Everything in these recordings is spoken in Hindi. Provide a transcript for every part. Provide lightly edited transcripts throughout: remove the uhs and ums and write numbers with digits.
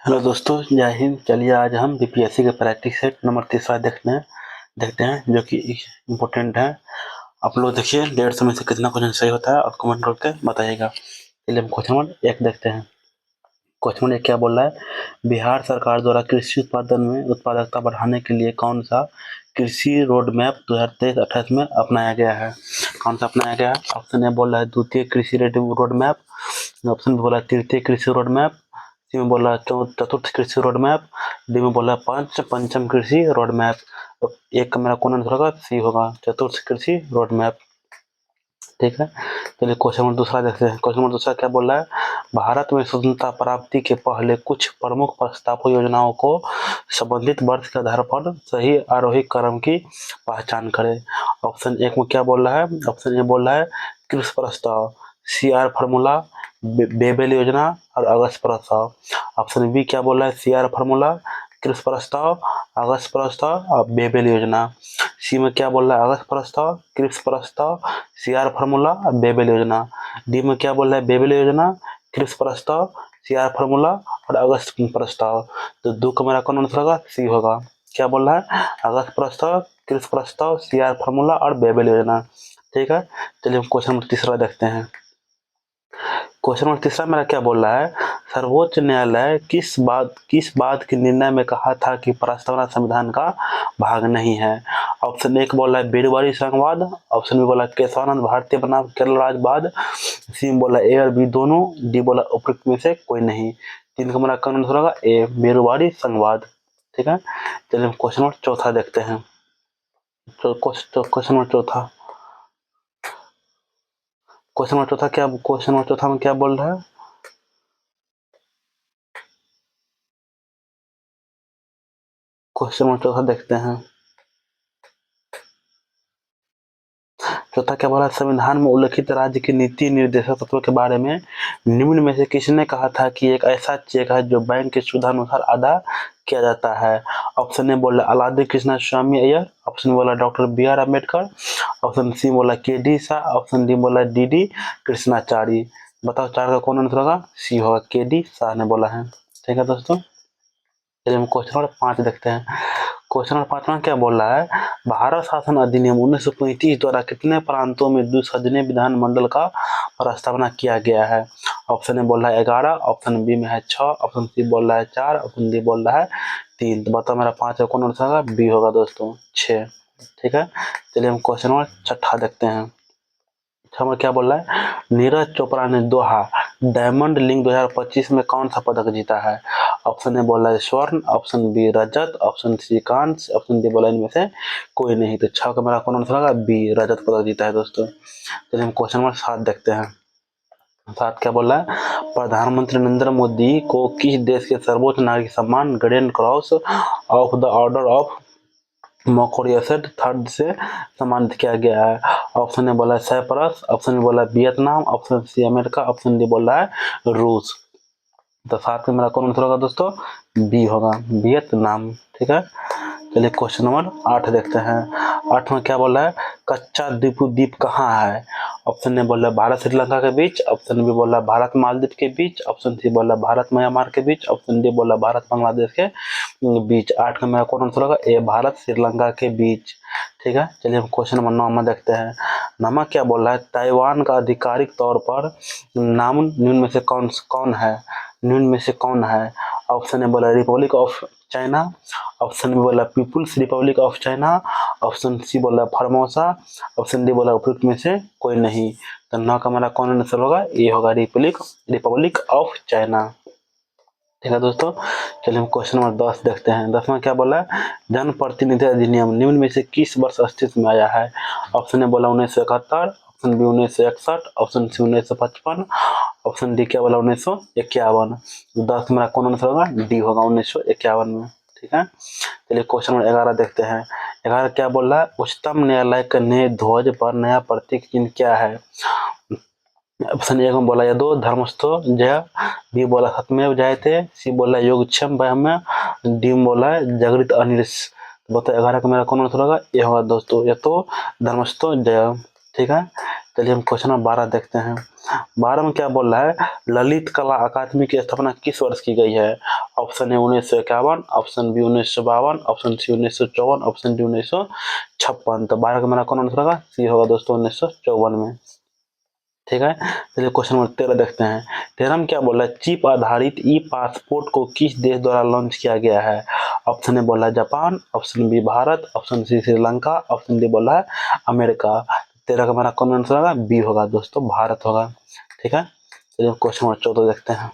हेलो दोस्तों, जय हिंद। चलिए आज हम बीपीएससी के प्रैक्टिस सेट नंबर तीसरा देखते हैं जो कि इम्पोर्टेंट है। आप लोग देखिए 150 में से कितना क्वेश्चन सही होता है और कमेंट करके बताइएगा। चलिए हम क्वेश्चन नंबर 1 देखते हैं। क्वेश्चन नंबर 1 क्या बोल रहा है? बिहार सरकार द्वारा कृषि उत्पादन में उत्पादकता बढ़ाने के लिए कौन सा कृषि रोड मैप 2023-28 में अपनाया गया है? कौन सा अपनाया गया है? ऑप्शन ए बोल रहा है द्वितीय कृषि रोड मैप, ऑप्शन बी बोला है तृतीय कृषि रोड मैप, सी में बोला चतुर्थ कृषि रोड मैप, डी में बोला पंचम कृषि रोड मैप। तो एक का मेरा कौन आंसर होगा? सी होगा, चतुर्थ कृषि रोड मैप। ठीक है, चलिए क्वेश्चन नंबर दूसरा देखते हैं। क्वेश्चन नंबर दूसरा क्या बोल रहा है? भारत में स्वतंत्रता प्राप्ति के पहले कुछ प्रमुख प्रस्तावक योजनाओं को संबंधित वर्ष के आधार पर सही आरोही क्रम की पहचान करें। ऑप्शन एक में क्या बोल रहा है? ऑप्शन ए बोल रहा है कृषि प्रस्ताव, सीआर फार्मूला, बेबेल योजना और अगस्त प्रस्ताव। ऑप्शन बी क्या बोल रहा है? सीआर फार्मूला, कृषि प्रस्ताव, अगस्त प्रस्ताव और बेबेल योजना। सी में क्या बोल रहा है? अगस्त प्रस्ताव, कृषि प्रस्ताव, सीआर फार्मूला और बेबेल योजना। डी में क्या बोल रहा है? बेबेल योजना, कृषि प्रस्ताव, सीआर फार्मूला और अगस्त प्रस्ताव। तो दो का मेरा कौन आंसर होगा? सी होगा। क्या बोल रहा है? अगस्त प्रस्ताव, कृषि प्रस्ताव, सीआर फार्मूला और बेबेल योजना। ठीक है, चलिए हम क्वेश्चन नंबर तीसरा देखते हैं। क्वेश्चन नंबर तीसरा मेरा क्या बोल रहा है? सर्वोच्च न्यायालय किस बात के निर्णय में कहा था कि प्रस्तावना संविधान का भाग नहीं है? ऑप्शन एक बोल रहा है बीरबरी संघवाद, ऑप्शन बी बोला केशवानंद भारतीय बनाम केरल राज्यवाद, सी बोला ए और बी दोनों, डी बोला उपयुक्त में से कोई नहीं। तीन का मेरा कौन आंसर होगा? ए बीरबरी संघवाद। ठीक है, चलिए हम क्वेश्चन नंबर चौथा देखते हैं। क्वेश्चन नंबर चौथा, क्वेश्चन नंबर चौथा में क्या बोल रहा है? क्वेश्चन नंबर चौथा देखते हैं। चौथा क्या बोला? संविधान में उल्लिखित राज्य की नीति निर्देशक तत्वों के बारे में निम्न में से किसने कहा था कि एक ऐसा चेक है जो बैंक की सुविधा अनुसार अदा किया जाता है? ऑप्शन ए बोला अलाउद्दीन कृष्णा स्वामी अय्यर, ऑप्शन बोला doctor B R Ambedkar, option C बोला K D Shah, option D बोला डी डी कृष्णाचारी। बताओ चार का कौन आंसर होगा? सी होगा, के डी शाह ने बोला है। ठीक है दोस्तों, चलिए हम क्वेश्चन नंबर 5 देखते हैं। क्वेश्चन नंबर 5 में क्या बोल रहा है? भारत शासन अधिनियम 1935 द्वारा कितने प्रांतों में द्विसदनीय विधानमंडल का प्रस्तावना किया गया है? ऑप्शन ए बोल रहा है 11, ऑप्शन बी में है 6, ऑप्शन सी बोल रहा है 4, ऑप्शन डी बोल रहा है 3। तो बताओ मेरा 5 का कौन आंसर होगा? बी होगा दोस्तों, 6। ठीक है, चलिए हम क्वेश्चन नंबर छठा देखते हैं। हमें क्या बोल रहा है? नीरज चोपड़ा ने दोहा डायमंड लीग 2025 में कौन सा पदक जीता है? ऑप्शन ए बोला है स्वर्ण, ऑप्शन बी रजत, ऑप्शन सी कांस्य, ऑप्शन डी बोला इनमें से कोई नहीं। तो 6 का मेरा कौन आंसर होगा? बी रजत पदक जीता है दोस्तों। चलिए हम क्वेश्चन नंबर 7 देखते हैं। 7 क्या बोल रहा है? प्रधानमंत्री नरेंद्र मोदी को किस देश के सर्वोच्च नागरिक सम्मान grand cross of the order of Mauritius third से सम्मानित किया गया है? ऑप्शन ने बोला साइप्रस, ऑप्शन ने बोला Vietnam, option C America, option D बोला है रूस। तो साथ में मेरा कौन आंसर होगा दोस्तों? बी होगा, वियतनाम। ठीक है, चलिए क्वेश्चन नंबर 8 देखते हैं। 8 में क्या बोला है? कच्चा द्वीप कहाँ है? ऑप्शन ने बोला भारत श्रीलंका के बीच, ऑप्शन बी बोला भारत मालदीव के बीच, ऑप्शन सी बोला भारत म्यांमार के बीच, ऑप्शन डी बोला भारत बांग्लादेश के बीच। 8 का मेरा कौन आंसर होगा? ए भारत श्रीलंका के बीच। ठीक है, चलिए हम क्वेश्चन नंबर 9 में देखते हैं। नमा क्या बोल रहा है? ताइवान का आधिकारिक तौर पर नाम निम्न में से कौन है? निम्न में से कौन है? ऑप्शन ए बोला Republic of China, option B बोला People's Republic of China, option C बोला फॉर्मोसा, ऑप्शन डी बोला उपयुक्त में से कोई नहीं। तो 9 का मेरा कौन आंसर होगा? ये होगा रिपब्लिक ऑफ चाइना। ठीक है दोस्तों, चलिए हम क्वेश्चन नंबर 10 देखते हैं। 10 में क्या बोला है? जन प्रतिनिधि अधिनियम निम्न में से किस वर्ष अस्तित्व में आया है? ऑप्शन ए बोला 1971, option B 1961, option C 1955, option D क्या बोला 1951। 10 मेरा कौन आंसर होगा? डी होगा 1951 में। ठीक है, चलिए क्वेश्चन नंबर 11 देखते हैं। 11 क्या बोल रहा है? उच्चतम न्यायालय के नए ध्वज पर नया प्रतीक चिन्ह क्या है? ऑप्शन ए में बोला यदो धर्मस्थो जय, बी बोला सत्यमेव जयते, सी बोला योगक्षेम वयम्य, डी बोला जगृत अनिर्स। बताओ 11 का मेरा कौन आंसर होगा? ये होगा दोस्तों यतो धर्मस्थो जय। ठीक है, चलिए हम क्वेश्चन नंबर 12 देखते हैं। 12 में क्या बोल रहा है, ललित कला अकादमी की स्थापना किस वर्ष की गई है? Option A 1951, option B 1952, option C 1954, option D 1956। तो 12 का मेरा कौन आंसर होगा? सी होगा दोस्तों 1954 में। ठीक है, चलिए क्वेश्चन नंबर 13 देखते हैं। 13 में क्या बोला है, चिप आधारित ई पासपोर्ट को किस देश द्वारा लॉन्च किया गया है? ऑप्शन ए बोला है Japan, option B Bharat, option C Sri Lanka, option D बोला है अमेरिका। 13 का मेरा कौन आंसर होगा? बी होगा दोस्तों, भारत होगा। ठीक है, चलिए क्वेश्चन नंबर 14 देखते हैं।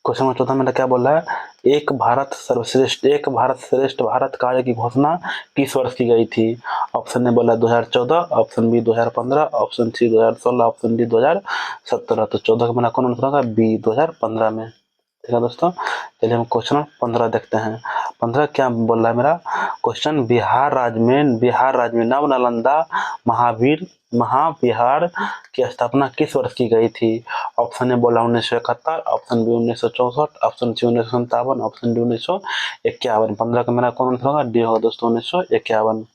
क्वेश्चन नंबर 14 में क्या बोला है, एक भारत सर्वश्रेष्ठ, एक भारत श्रेष्ठ भारत कार्य की घोषणा किस वर्ष की गई थी? ऑप्शन ए बोला 2014, option B 2015, option C 2016, option D 2017। तो 14 का मेरा कौन आंसर होगा? बी 2015 में। ठीक है दोस्तों, चलिए हम क्वेश्चन 15 देखते हैं। 15 क्या बोल रहा है मेरा क्वेश्चन, बिहार राज्य में नव नालंदा महाविहार की स्थापना किस वर्ष की गई थी? ऑप्शन ए बोला 1971, option B 1964, option C 1957, option D 1951। 15 का मेरा कौन आंसर होगा? डी होगा दोस्तों 1951।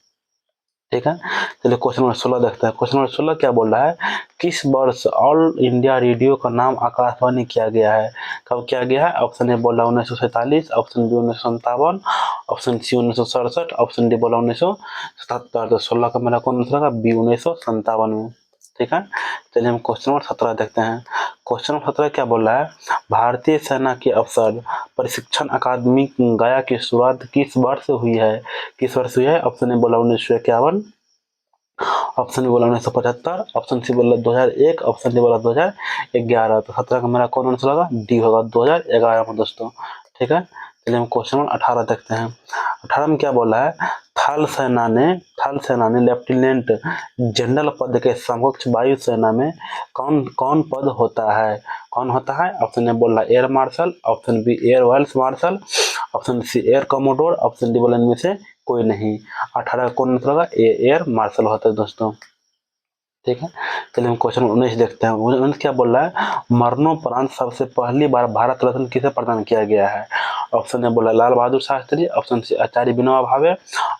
ठीक है, चलिए क्वेश्चन नंबर 16 देखते हैं। क्वेश्चन नंबर 16 क्या बोल रहा है, किस वर्ष ऑल इंडिया रेडियो का नाम आकाशवाणी किया गया है? कब किया गया है? ऑप्शन ए बोला 1947, option B 1957, option C 1967, option D बोला 1977। तो 16 का मेरा कौन आंसर होगा? बी 1957 में। ठीक है, चलिए हम क्वेश्चन नंबर 17 देखते हैं। क्वेश्चन नंबर 17 क्या बोल रहा है, भारतीय सेना के अफसर प्रशिक्षण अकादमी गया की शुरुआत किस वर्ष हुई है? किस वर्ष हुई है? ऑप्शन ए बोला 1951, ऑप्शन बी बोला 1975, ऑप्शन सी बोला 2001, ऑप्शन डी बोला 2011। तो 17 का मेरा कौन आंसर होगा? डी होगा 2011 में दोस्तों। ठीक है, चलिए हम क्वेश्चन नंबर 18 देखते हैं। 18 में क्या बोला है, थल सेना ने लेफ्टिनेंट जनरल पद के समकक्ष वायुसेना में कौन कौन पद होता है? कौन होता है? ऑप्शन ए बोला air marshal, option B air vice marshal, option C air commodore, option D बोला इनमें से कोई नहीं। 18 का कौन आंसर होगा? एयर मार्शल होता है दोस्तों। ठीक है, चलिए हम क्वेश्चन 19 देखते हैं। 19 क्या बोल रहा है, मरणोपरांत सबसे पहली बार भारत रत्न किसे प्रदान किया गया है? ऑप्शन ए बोला Lal Bahadur Shastri, option C Acharya Vinoba Bhave,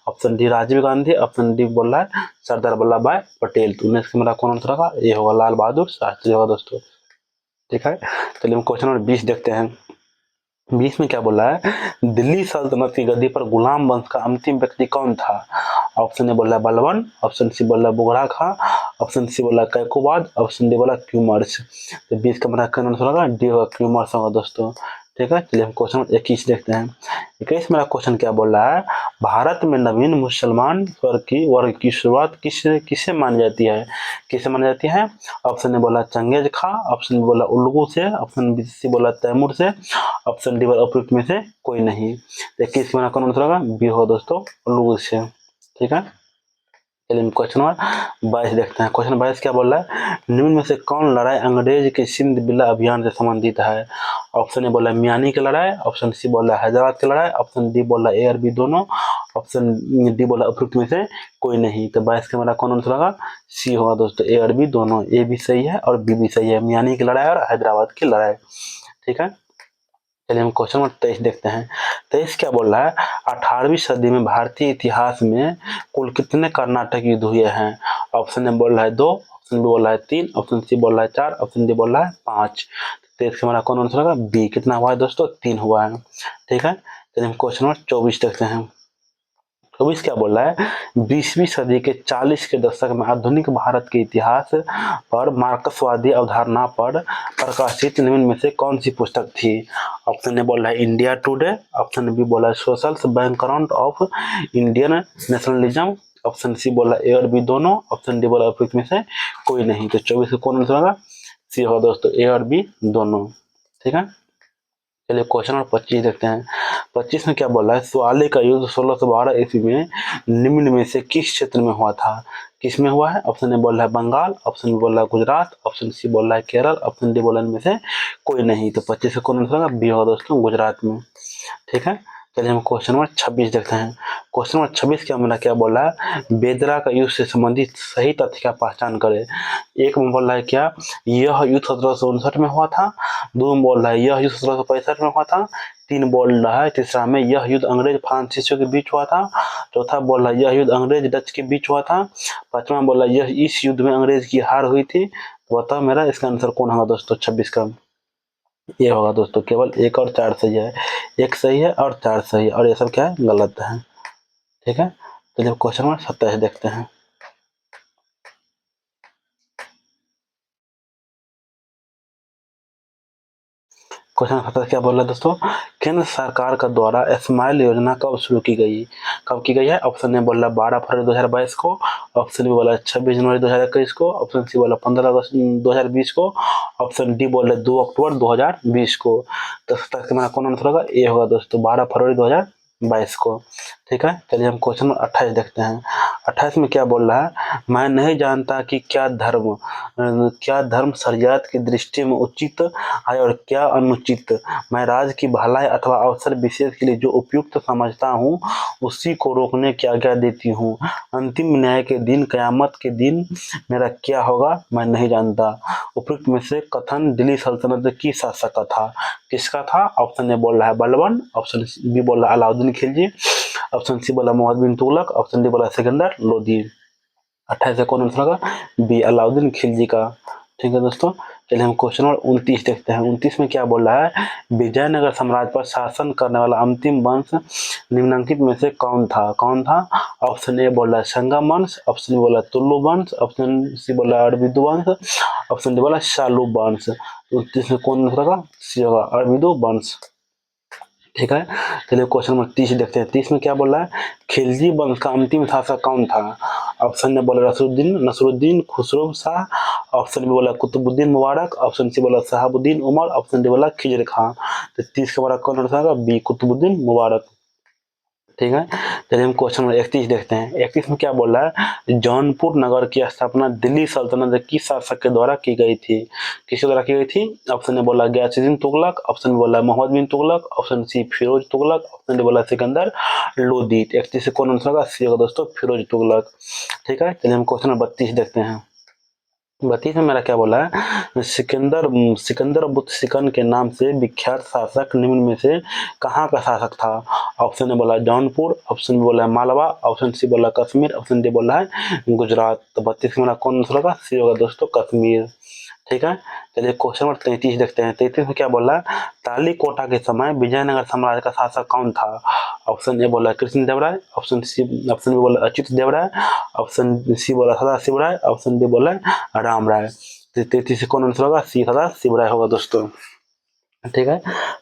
option D Rajiv Gandhi, option D बोल रहा है सरदार वल्लभ भाई पटेल। तो 19 का मेरा कौन आंसर होगा? ये होगा लाल बहादुर शास्त्री होगा दोस्तों। ठीक है, चलिए हम क्वेश्चन नंबर 20 देखते हैं। 20 में क्या बोला है, दिल्ली सल्तनत की गद्दी पर गुलाम वंश का अंतिम व्यक्ति कौन था? ऑप्शन ए बोला बलवन, ऑप्शन सी बोला बुगरा खां, ऑप्शन सी बोला कैकोबाद, ऑप्शन डी बोला क्यूमर्स। तो 20 का मेरा कौन आंसर होगा? डी होगा क्यूमर्स होगा दोस्तों। ठीक है, चलिए हम क्वेश्चन 21 देखते हैं। 21 मेरा क्वेश्चन क्या बोल रहा है, भारत में नवीन मुसलमान वर्ग की शुरुआत किससे मानी जाती है? किससे मानी जाती है? ऑप्शन ए बोला चंगेज खां, ऑप्शन बी बोला उल्लुगु से, ऑप्शन बी सी बोला तैमूर से, ऑप्शन डी वाला उपयुक्त में से कोई नहीं। 21 में कौन आंसर होगा? बी हो दोस्तों उल्लुगु से। ठीक है, चलिए क्वेश्चन नंबर 22 देखते हैं। क्वेश्चन 22 क्या बोल रहा है, निम्न में से कौन लड़ाई अंग्रेज के सिंध बिल्ला अभियान से संबंधित है? ऑप्शन ए बोला मियानी की लड़ाई, ऑप्शन सी बोला हैदराबाद की लड़ाई, ऑप्शन डी बोला ए और बी दोनों, ऑप्शन डी बोला उपयुक्त में से कोई नहीं। तो 22 का मेरा कौन आंसर होगा? सी होगा दोस्तों ए और बी दोनों। ए भी सही है और बी भी सही है, मियानी की लड़ाई और हैदराबाद की लड़ाई। ठीक है, चलिए हम क्वेश्चन नंबर 23 देखते हैं। 23 क्या बोल रहा है, 18वीं सदी में भारतीय इतिहास में कुल कितने कर्नाटक युद्ध हुए हैं? ऑप्शन ए बोल रहा है 2, ऑप्शन बी बोल रहा है 3, ऑप्शन सी बोल रहा है 4, ऑप्शन डी बोल रहा है 5। 23 का हमारा कौन आंसर होगा? बी। कितना हुआ है दोस्तों? 3 हुआ है। ठीक है, चलिए हम क्वेश्चन नंबर 24 देखते हैं। 24 क्या बोल रहा है, 20वीं सदी के 40 के दशक में आधुनिक भारत के इतिहास पर मार्क्सवादी अवधारणा पर प्रकाशित निम्न में से कौन सी पुस्तक थी? ऑप्शन ए बोल रहा है इंडिया टुडे, ऑप्शन बी बोला है social background of Indian nationalism, option C बोला ए और बी दोनों, ऑप्शन डी बोला उपयुक्त में से कोई नहीं। तो 24 का कौन आंसर होगा? सी होगा दोस्तों ए और बी दोनों। ठीक है, चलिए क्वेश्चन नंबर 25 देखते हैं। 25 में क्या बोला है, सुआली का युद्ध 1612 ईस्वी में निम्न में से किस क्षेत्र में हुआ था? किस में हुआ है? ऑप्शन ए बोल रहा है बंगाल, ऑप्शन बी बोल रहा है गुजरात, ऑप्शन सी बोल रहा है केरल, ऑप्शन डी बोल रहा है इनमें से कोई नहीं। तो 25 का कौन आंसर होगा? बी होगा दोस्तों गुजरात में। ठीक है, चलिए हम क्वेश्चन नंबर 26 देखते हैं। क्वेश्चन नंबर 26 के हमारा क्या बोला है, बेदरा का युद्ध से संबंधित सही तथ्य का पहचान करें। एक में बोल रहा है क्या, यह युद्ध 1759 में हुआ था। दो में बोल रहा है यह युद्ध 1765 में हुआ था। तीन बोल रहा है तीसरा में यह युद्ध अंग्रेज फ्रांसीसियों के बीच हुआ था। चौथा बोल रहा है यह युद्ध अंग्रेज डच के बीच हुआ था। पांचवा बोल रहा है यह इस युद्ध में अंग्रेज की हार हुई थी। तो बताओ मेरा इसका आंसर कौन होगा दोस्तों 26 का। ये होगा दोस्तों केवल 1 और 4 सही है। 1 सही है और 4 सही है और ये सब क्या है, गलत है। ठीक है, तो जब क्वेश्चन नंबर 27 देखते हैं। क्वेश्चन 27 क्या बोल रहा है दोस्तों, केंद्र सरकार का द्वारा स्माइल योजना कब शुरू की गई। कब की गई है। ऑप्शन ए बोल रहा है 12 फरवरी 2022 को। ऑप्शन बी बोला है 26 जनवरी 2021 को। ऑप्शन सी बोला 15 अगस्त 2020 को। ऑप्शन डी बोल रहे 2 अक्टूबर 2020 को। तो हमारा कौन आंसर होगा, ए होगा दोस्तों 12 फरवरी 2022 को। ठीक है, चलिए हम क्वेश्चन नंबर 28 देखते हैं। 28 में क्या बोल रहा है, मैं नहीं जानता कि क्या धर्म शरीयत की दृष्टि में उचित है और क्या अनुचित। मैं राज्य की भलाई अथवा अवसर विशेष के लिए जो उपयुक्त समझता हूँ उसी को रोकने की आज्ञा देती हूँ। अंतिम न्याय के दिन, कयामत के दिन मेरा क्या होगा मैं नहीं जानता। उपयुक्त में से कथन दिल्ली सल्तनत की शासक का था। किसका था। ऑप्शन ए बोल रहा है बलबन। ऑप्शन बी बोल रहा है अलाउद्दीन खिलजी। ऑप्शन सी बोला मोहम्मद बिन तुगलक। ऑप्शन डी बोला सिकंदर लोदी। 28 से कौन आंसर होगा, बी अलाउद्दीन खिलजी का। ठीक है दोस्तों, चलिए हम क्वेश्चन नंबर 29 देखते हैं। 29 में क्या बोल रहा है, विजयनगर साम्राज्य पर शासन करने वाला अंतिम वंश निम्नलिखित में से कौन था। ऑप्शन ए बोल रहा है संगम वंश। ऑप्शन बी बोला है तुलु वंश। ऑप्शन सी बोला है अरबिदु वंश। ऑप्शन डी बोला शालू वंश। 29 में कौन आंसर होगा, सी होगा अरबिदु वंश। ठीक है, चलिए क्वेश्चन नंबर 30 देखते हैं। 30 में क्या बोल रहा है, खिलजी वंश का अंतिम शासक कौन था। ऑप्शन ने बोला नसरुद्दीन खुसरो शाह। ऑप्शन बी बोला कुतुबुद्दीन मुबारक। ऑप्शन सी बोला शहाबुद्दीन उमर। ऑप्शन डी बोला खिजर खां। तो 30 का बड़ा कौन होगा, बी कुतुबुद्दीन मुबारक। ठीक है, चलिए हम क्वेश्चन नंबर 31 देखते हैं। 31 में क्या बोल रहा है, जौनपुर नगर की स्थापना दिल्ली सल्तनत की शासक के द्वारा की गई थी। किसके द्वारा की गई थी। ऑप्शन ने बोला गयासुद्दीन तुगलक। ऑप्शन बोला Muhammad bin Tughlaq. Option C Firoz Tughlaq. Option D बोला सिकंदर लोदी। 31 से कौन आंसर होगा, सी होगा दोस्तों फिरोज तुगलक। ठीक है, चलिए हम क्वेश्चन नंबर 32 देखते हैं। 32 में मेरा क्या बोला है, सिकंदर बुत सिकन के नाम से विख्यात शासक निम्न में से कहाँ का शासक था। ऑप्शन ने बोला जौनपुर। ऑप्शन बी बोला है मालवा। ऑप्शन सी बोला कश्मीर। ऑप्शन डी बोला है गुजरात। तो 32 में मेरा कौन आंसर होगा, सी होगा दोस्तों कश्मीर। ठीक है, चलिए क्वेश्चन नंबर 33 देखते हैं। 33 में क्या बोला है, तालीकोटा के समय विजयनगर साम्राज्य का शासक कौन था। ऑप्शन ए बोला कृष्ण देव राय। ऑप्शन बी बोला अच्युत देव राय। ऑप्शन सी बोला सदा शिव राय। ऑप्शन डी बोला राम राय। 33 से कौन आंसर होगा, सी सदा शिव राय होगा दोस्तों। ठीक है,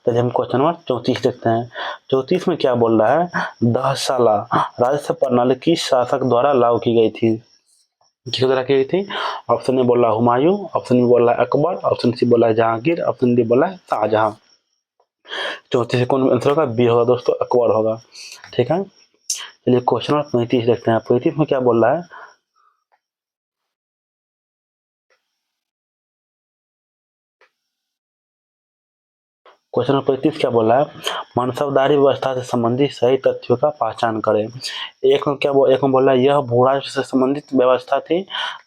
चलिए हम क्वेश्चन नंबर 34 देखते हैं। 34 में क्या बोल रहा है, 10 साला राजस्व प्रणाली किस शासक द्वारा लागू की गई थी। किसके द्वारा की गई थी। ऑप्शन ने बोला हुमायूं। ऑप्शन में बोला अकबर। ऑप्शन सी बोला जहांगीर। ऑप्शन डी बोला शाहजहां। 34 से कौन आंसर होगा, बी होगा दोस्तों अकबर होगा। ठीक है, चलिए क्वेश्चन नंबर 35 देखते हैं। 35 में क्या बोल रहा है, क्वेश्चन नंबर 35 क्या बोला है, मनसबदारी व्यवस्था से संबंधित सही तथ्यों का पहचान करें। एक में बोल रहा है यह भूराज से संबंधित व्यवस्था थी।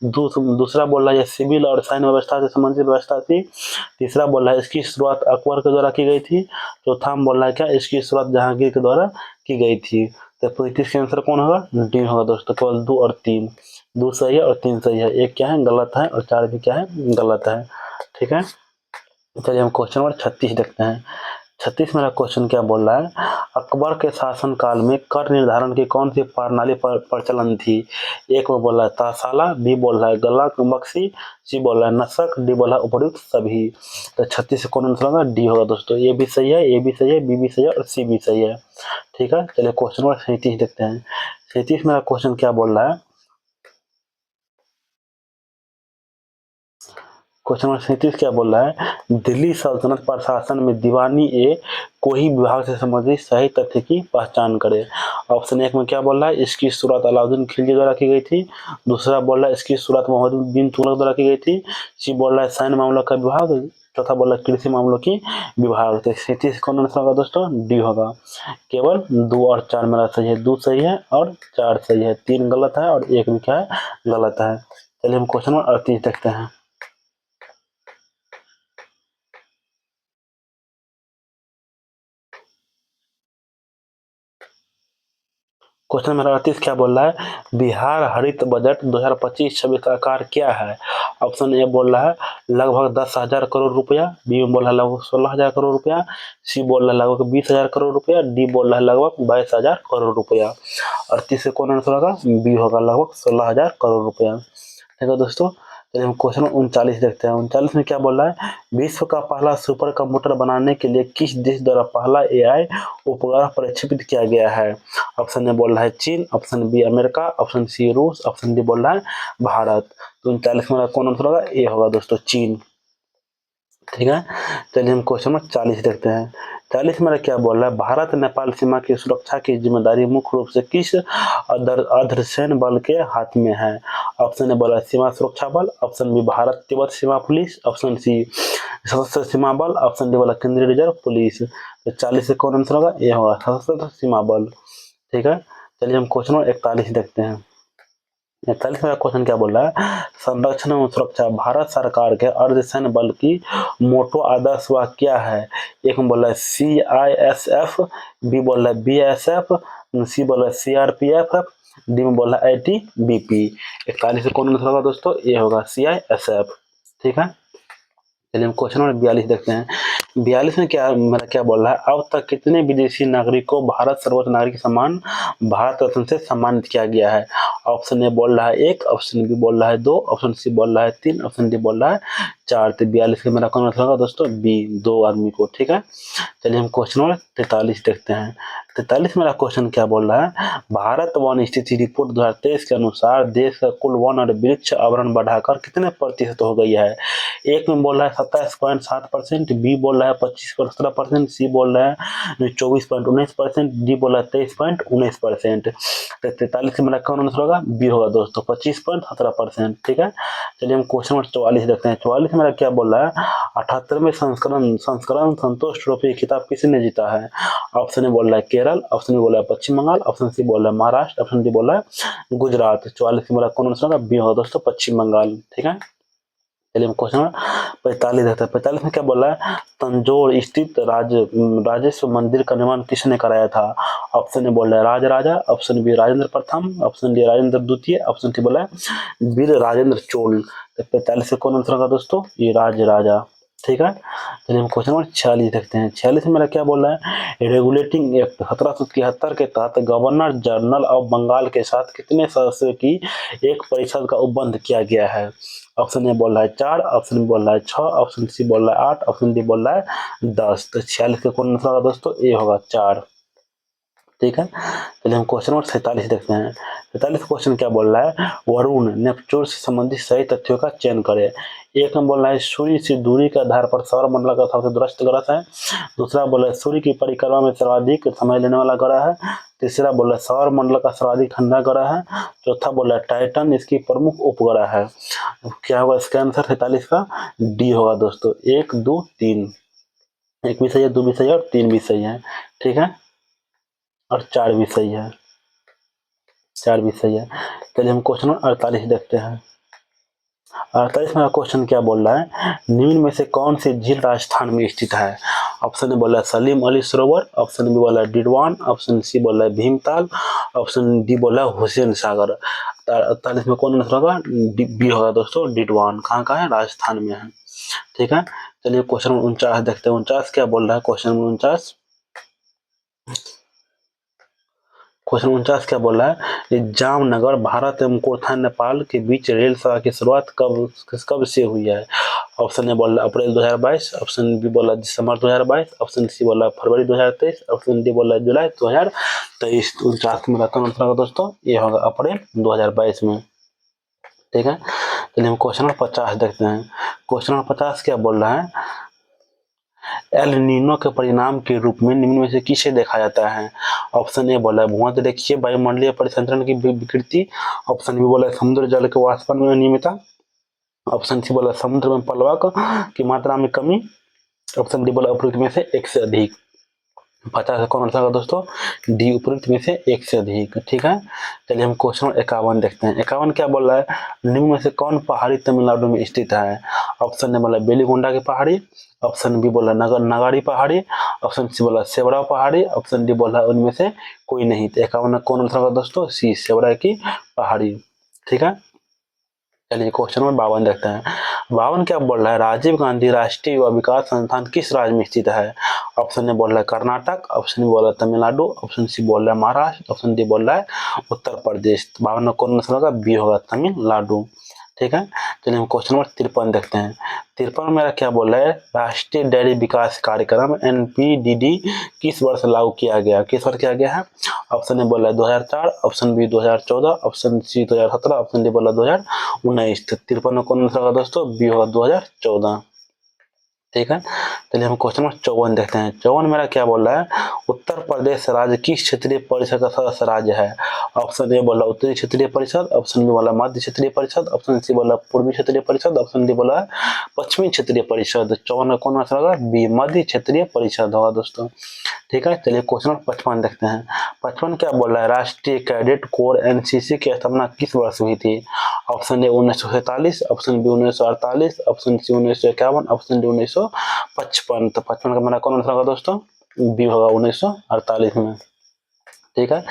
दूसरा बोल रहा है यह सिविल और सैन्य व्यवस्था से संबंधित व्यवस्था थी। तीसरा बोल रहा है इसकी शुरुआत अकबर के द्वारा की गई थी। चौथा में बोल रहा है क्या, इसकी शुरुआत जहांगीर के द्वारा की गई थी। तो 35 का आंसर कौन होगा, डी होगा दोस्तों। केवल 2 और 3, 2 सही है और 3 सही है। एक क्या है गलत है और 4 भी क्या है गलत है। ठीक है, चलिए हम क्वेश्चन नंबर 36 देखते हैं। 36 मेरा क्वेश्चन क्या बोल रहा है, अकबर के शासन काल में कर निर्धारण की कौन सी प्रणाली पर प्रचलन थी। एक में बोला है तासाला। बी बोल रहा है गला बख्शी। सी बोल रहा है नसक। डी बोला है उपयुक्त सभी। तो 36 से कौन आंसर होगा, डी होगा दोस्तों। ए भी सही है, ए भी सही है, बी भी सही है और सी भी सही है। ठीक है, चलिए क्वेश्चन नंबर 37 देखते हैं। 37 मेरा क्वेश्चन क्या बोल रहा है, क्वेश्चन नंबर 37 क्या बोल रहा है, दिल्ली सल्तनत प्रशासन में दीवानी ए कोई विभाग से संबंधित सही तथ्य की पहचान करे। ऑप्शन 1 में क्या बोल रहा है, इसकी शुरुआत अलाउद्दीन खिलजी द्वारा की गई थी। दूसरा बोल रहा है इसकी शुरुआत मोहम्मद बिन तुगलक द्वारा की गई थी। सी बोल रहा है सैन्य मामलों का विभाग। चौथा बोला कृषि मामलों की विभाग। तो 37 कौन आंसर होगा दोस्तों? डी होगा। केवल 2 और 4 मेरा सही है, 2 सही है और 4 सही है, 3 गलत है और 1 भी क्या है? गलत है। चलिए हम क्वेश्चन नंबर 38 देखते हैं। क्वेश्चन नंबर 38 क्या बोल रहा है? बिहार हरित बजट 2025-26 का आकार क्या है? ऑप्शन ए बोल रहा है लगभग 10,000 करोड़ रुपया, बी में बोल रहा है लगभग 16,000 करोड़ रुपया, सी बोल रहा है लगभग 20,000 करोड़ रुपया, डी बोल रहा है लगभग 22,000 करोड़ रुपया। 38 से कौन आंसर होगा? बी होगा, लगभग 16,000 करोड़ रुपया। ठीक है दोस्तों, चलिए हम क्वेश्चन 39 देखते हैं। 39 में क्या बोल रहा है? विश्व का पहला सुपर कंप्यूटर बनाने के लिए किस देश द्वारा पहला एआई उपग्रह प्रक्षेपित किया गया है? ऑप्शन ए बोल रहा है चीन, option B America, option C रूस, ऑप्शन डी बोल रहा है भारत। तो 39 में कौन आंसर होगा? ए होगा दोस्तों, चीन। ठीक है, चलिए हम क्वेश्चन नंबर 40 देखते हैं। 40 में क्या बोल रहा है? भारत नेपाल सीमा की सुरक्षा की जिम्मेदारी मुख्य रूप से किस अर्धसैन्य बल के हाथ में है? ऑप्शन ए बोला सीमा सुरक्षा बल, ऑप्शन बी भारत तिब्बत सीमा पुलिस, ऑप्शन सी सशस्त्र सीमा बल, ऑप्शन डी बोला केंद्रीय रिजर्व पुलिस। तो 40 से कौन आंसर होगा? ये होगा सशस्त्र सीमा बल। ठीक है, चलिए हम क्वेश्चन नंबर 41 देखते हैं। 41 का क्वेश्चन क्या बोल रहा है? संरक्षण एवं सुरक्षा भारत सरकार के अर्धसैन्य बल की मोटो आदर्श वाक्य क्या है? एक में बोल रहा है CISF, बी बोल रहा है BSF, सी बोल रहा है CRPF, डी में बोल रहा है ITBP। 41 से कौन आंसर होगा दोस्तों? ये होगा CISF। ठीक है, चलिए हम क्वेश्चन नंबर 42 देखते हैं। 42 में क्या मेरा क्या बोल रहा है? अब तक कितने विदेशी नागरिकों को भारत सर्वोच्च नागरिक सम्मान भारत रत्न से सम्मानित किया गया है? ऑप्शन ए बोल रहा है 1, ऑप्शन बी बोल रहा है 2, ऑप्शन सी बोल रहा है 3, ऑप्शन डी बोल रहा है 4। तो 42 का मेरा कौन आंसर होगा दोस्तों? बी, 2 आदमी को। ठीक है, चलिए हम क्वेश्चन नंबर 43 देखते हैं। 43 मेरा क्वेश्चन क्या बोल रहा है? भारत वन स्थिति रिपोर्ट 2023 के अनुसार देश का कुल वन और वृक्ष आवरण बढ़ाकर कितने प्रतिशत हो गई है? एक में बोल रहा है 27.7%, बी बोल रहा है 25.17%, सी बोल रहा है 24.19%, डी बोल रहा है 23.19%। 43 से मेरा कौन आंसर होगा? बी होगा दोस्तों, 25.17%। ठीक है, चलिए हम क्वेश्चन नंबर 44 देखते हैं। 44 मेरा क्या बोल रहा है? 78वें संस्करण संस्करण संतोष ट्रॉफी किताब किसने जीता है? ऑप्शन ए बोल रहा है केरल, ऑप्शन बी बोल रहा है पश्चिम बंगाल, ऑप्शन सी बोल रहा है महाराष्ट्र, ऑप्शन डी बोल रहा है गुजरात। 44 से मेरा कौन आंसर होगा? बी होगा दोस्तों, पश्चिम बंगाल। ठीक है, चलिए हम क्वेश्चन 45 देखते हैं। 45 में क्या बोल रहा है? तंजौर स्थित राजेश्वर मंदिर का निर्माण किसने कराया था? ऑप्शन ए बोल रहा है राजराजा, ऑप्शन बी राजेंद्र प्रथम, ऑप्शन डी राजेंद्र द्वितीय, ऑप्शन सी बोला है वीर राजेंद्र चोल। तो 45 से कौन आंसर होगा दोस्तों? ये राजराजा। ठीक है, चलिए हम क्वेश्चन नंबर 46 देखते हैं। 46 में मेरा क्या बोल रहा है? रेगुलेटिंग एक्ट 1773 के तहत गवर्नर जनरल ऑफ बंगाल के साथ कितने सदस्यों की एक परिषद का उपबंध किया गया है? ऑप्शन ए बोल रहा है 4, ऑप्शन बी बोल रहा है 6, ऑप्शन सी बोल रहा है 8, ऑप्शन डी बोल रहा है 10। तो 46 का कौन आंसर होगा दोस्तों? ए होगा 4। ठीक है, चलिए हम क्वेश्चन नंबर 47 देखते हैं। 47 क्वेश्चन क्या बोल रहा है? वरुण नेपच्यून से संबंधित सही तथ्यों का चयन करे। एक में बोल रहा है सूर्य से दूरी के आधार पर सौर मंडल का सबसे दूरस्थ ग्रह है। दूसरा बोल रहा है सूर्य की परिक्रमा में सर्वाधिक समय लेने वाला ग्रह है। तीसरा बोल रहा है सौर मंडल का सर्वाधिक ठंडा ग्रह है। चौथा बोल रहा है टाइटन इसकी प्रमुख उपग्रह है। क्या होगा इसका आंसर? 47 का डी होगा दोस्तों, 1, 2, 3। 1 भी सही है, 2 भी सही है और 3 भी सही है। ठीक है, और 4 भी सही है, 4 भी सही है। चलिए हम क्वेश्चन 48 देखते हैं। 48 में क्वेश्चन क्या बोल रहा है? निम्न में से कौन सी झील राजस्थान में स्थित है? ऑप्शन ए बोला है सलीम अली सरोवर, ऑप्शन बी बोला है डिडवान, ऑप्शन सी बोला है भीमताल, ऑप्शन डी बोला है हुसैन सागर। 48 में कौन आंसर होगा? बी होगा दोस्तों, डिडवान। कहाँ का है? राजस्थान में है। ठीक है, चलिए क्वेश्चन 49 देखते हैं। 49 क्या बोल रहा है? क्वेश्चन 49 क्या बोल रहा है? जामनगर भारत एवं कोरथा नेपाल के बीच रेल सेवा की शुरुआत कब से हुई है? ऑप्शन ए बोल रहा है अप्रैल 2022, ऑप्शन बी बोल रहा है दिसंबर 2022, ऑप्शन सी बोल रहा है फरवरी 2023, ऑप्शन डी बोल रहा है जुलाई 2023। 49 में रहता है दोस्तों, ये होगा अप्रैल 2022 में। ठीक है, चलिए हम क्वेश्चन नंबर 50 देखते हैं। क्वेश्चन नंबर 50 क्या बोल रहा है? एल नीनो के परिणाम के रूप में निम्न में से किसे देखा जाता है? ऑप्शन ए बोला है भूमध्यरेखीय वायुमंडलीय परिसंचरण की विकृति, ऑप्शन बी बोला है समुद्र जल के वाष्पन में अनियमितता, ऑप्शन सी बोला समुद्र में प्लवक की मात्रा में कमी, ऑप्शन डी बोला उपरोक्त में से एक से अधिक। 50 कौन आंसर होगा दोस्तों, डी उपरोक्त में से एक से अधिक। ठीक है, चलिए हम क्वेश्चन 51 देखते हैं। 51 क्या बोल रहा है, निम्न में से कौन पहाड़ी तमिलनाडु में स्थित है। ऑप्शन ने बोला बेलीगोंडा की पहाड़ी, ऑप्शन बी बोला नगाड़ी पहाड़ी, ऑप्शन सी बोला सेवड़ा पहाड़ी, ऑप्शन डी बोला उनमें से कोई नहीं। तो 51 कौन आंसर होगा दोस्तों, सी सेवड़ा की पहाड़ी। ठीक है, चलिए क्वेश्चन नंबर 52 देखते हैं। 52 क्या बोल रहा है, राजीव गांधी राष्ट्रीय युवा विकास संस्थान किस राज्य में स्थित है। ऑप्शन ए बोल रहा है कर्नाटक, ऑप्शन बी बोल रहा है तमिलनाडु, ऑप्शन सी बोल रहा है महाराष्ट्र, ऑप्शन डी बोल रहा है उत्तर प्रदेश। 52 में कौन आंसर होगा, बी होगा तमिलनाडु। ठीक है, चलिए हम क्वेश्चन नंबर 53 देखते हैं। 53 मेरा क्या बोल रहा है, राष्ट्रीय डेयरी विकास कार्यक्रम NPDD किस वर्ष लागू किया गया, किस वर्ष किया गया है। ऑप्शन ए बोल रहा है 2004, option B 2014, option C 2017, option D बोल रहा है 2019। 53 में कौन आंसर होगा दोस्तों, बी होगा 2014। ठीक है, चलिए हम क्वेश्चन नंबर 54 देखते हैं। 54 मेरा क्या बोल रहा है, उत्तर प्रदेश राज्य किस क्षेत्रीय परिषद का सदस्य राज्य है। ऑप्शन ए बोला उत्तरी क्षेत्रीय परिषद, ऑप्शन बी बोला मध्य क्षेत्रीय परिषद, ऑप्शन सी बोला पूर्वी क्षेत्रीय परिषद, ऑप्शन डी बोला पश्चिमी क्षेत्रीय परिषद। 54 में कौन आंसर होगा, बी मध्य क्षेत्रीय परिषद होगा दोस्तों। ठीक है, चलिए क्वेश्चन नंबर 55 देखते हैं। 55 क्या बोल रहा है, राष्ट्रीय कैडेट कोर NCC की स्थापना किस वर्ष हुई थी। Option A 1947, option B 1948, option C 1951, option D 1955। तो 55 का मेरा कौन आंसर होगा दोस्तों, बी होगा 1948 में। ठीक है,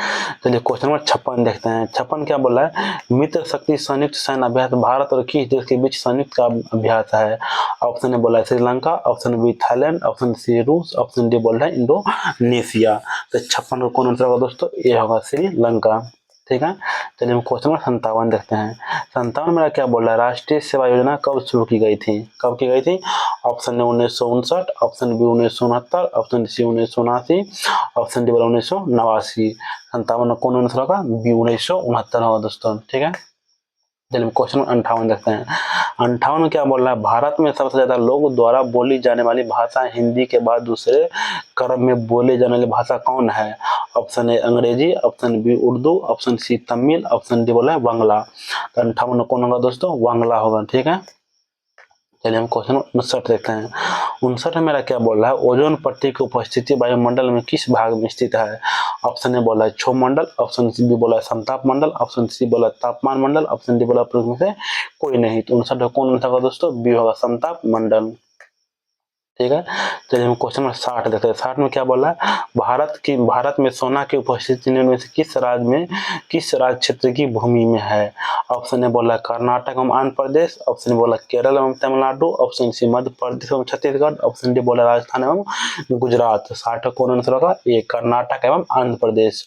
चलिए क्वेश्चन नंबर 56 देखते हैं। 56 क्या बोल रहा है, मित्र शक्ति संयुक्त सैन्य अभ्यास भारत और किस देश के बीच संयुक्त का अभ्यास है। ऑप्शन ए बोला है Sri Lanka, option B Thailand, option C रूस, ऑप्शन डी बोल रहा है इंडोनेशिया। तो 56 का कौन आंसर होगा दोस्तों, ये होगा श्रीलंका। ठीक है, चलिए हम क्वेश्चन नंबर 57 देखते हैं। 57 मेरा क्या बोल रहा है, राष्ट्रीय सेवा योजना कब शुरू की गई थी, कब की गई थी। Option A 1959, option B 1969, option C 1979, option D बोला 1989। 57 कौन आंसर होगा, बी 1969 होगा दोस्तों। ठीक है, चलिए क्वेश्चन 58 देखते हैं। 58 में क्या बोल रहा है, भारत में सबसे ज्यादा लोगों द्वारा बोली जाने वाली भाषा हिंदी के बाद दूसरे क्रम में बोले जाने वाली भाषा कौन है। Option A Angrezi, option B Urdu, option C Tamil, option D बोला है बांग्ला। तो 58 में कौन होगा दोस्तों, बांग्ला होगा। ठीक है, चलिए हम क्वेश्चन 59 देखते हैं। 59 में मेरा क्या बोल रहा है, ओजोन पट्टी की उपस्थिति वायुमंडल में किस भाग में स्थित है। ऑप्शन ए बोला है क्षोभ मंडल, ऑप्शन सी बी बोला है समताप मंडल, ऑप्शन सी बोला तापमान मंडल, ऑप्शन डी बोला में से कोई नहीं। तो 59 कौन आंसर होगा दोस्तों, बी होगा समताप मंडल। ठीक है, चलिए हम क्वेश्चन नंबर 60 देखते हैं। 60 में क्या बोला है, भारत में सोना की उपस्थिति में से किस राज्य क्षेत्र की भूमि में है। ऑप्शन ए बोला कर्नाटक एवं आंध्र प्रदेश, ऑप्शन बोला केरल एवं तमिलनाडु, ऑप्शन सी मध्य प्रदेश एवं छत्तीसगढ़, ऑप्शन डी बोला राजस्थान एवं गुजरात। 60 कौन आंसर होगा, ये कर्नाटक एवं आंध्र प्रदेश।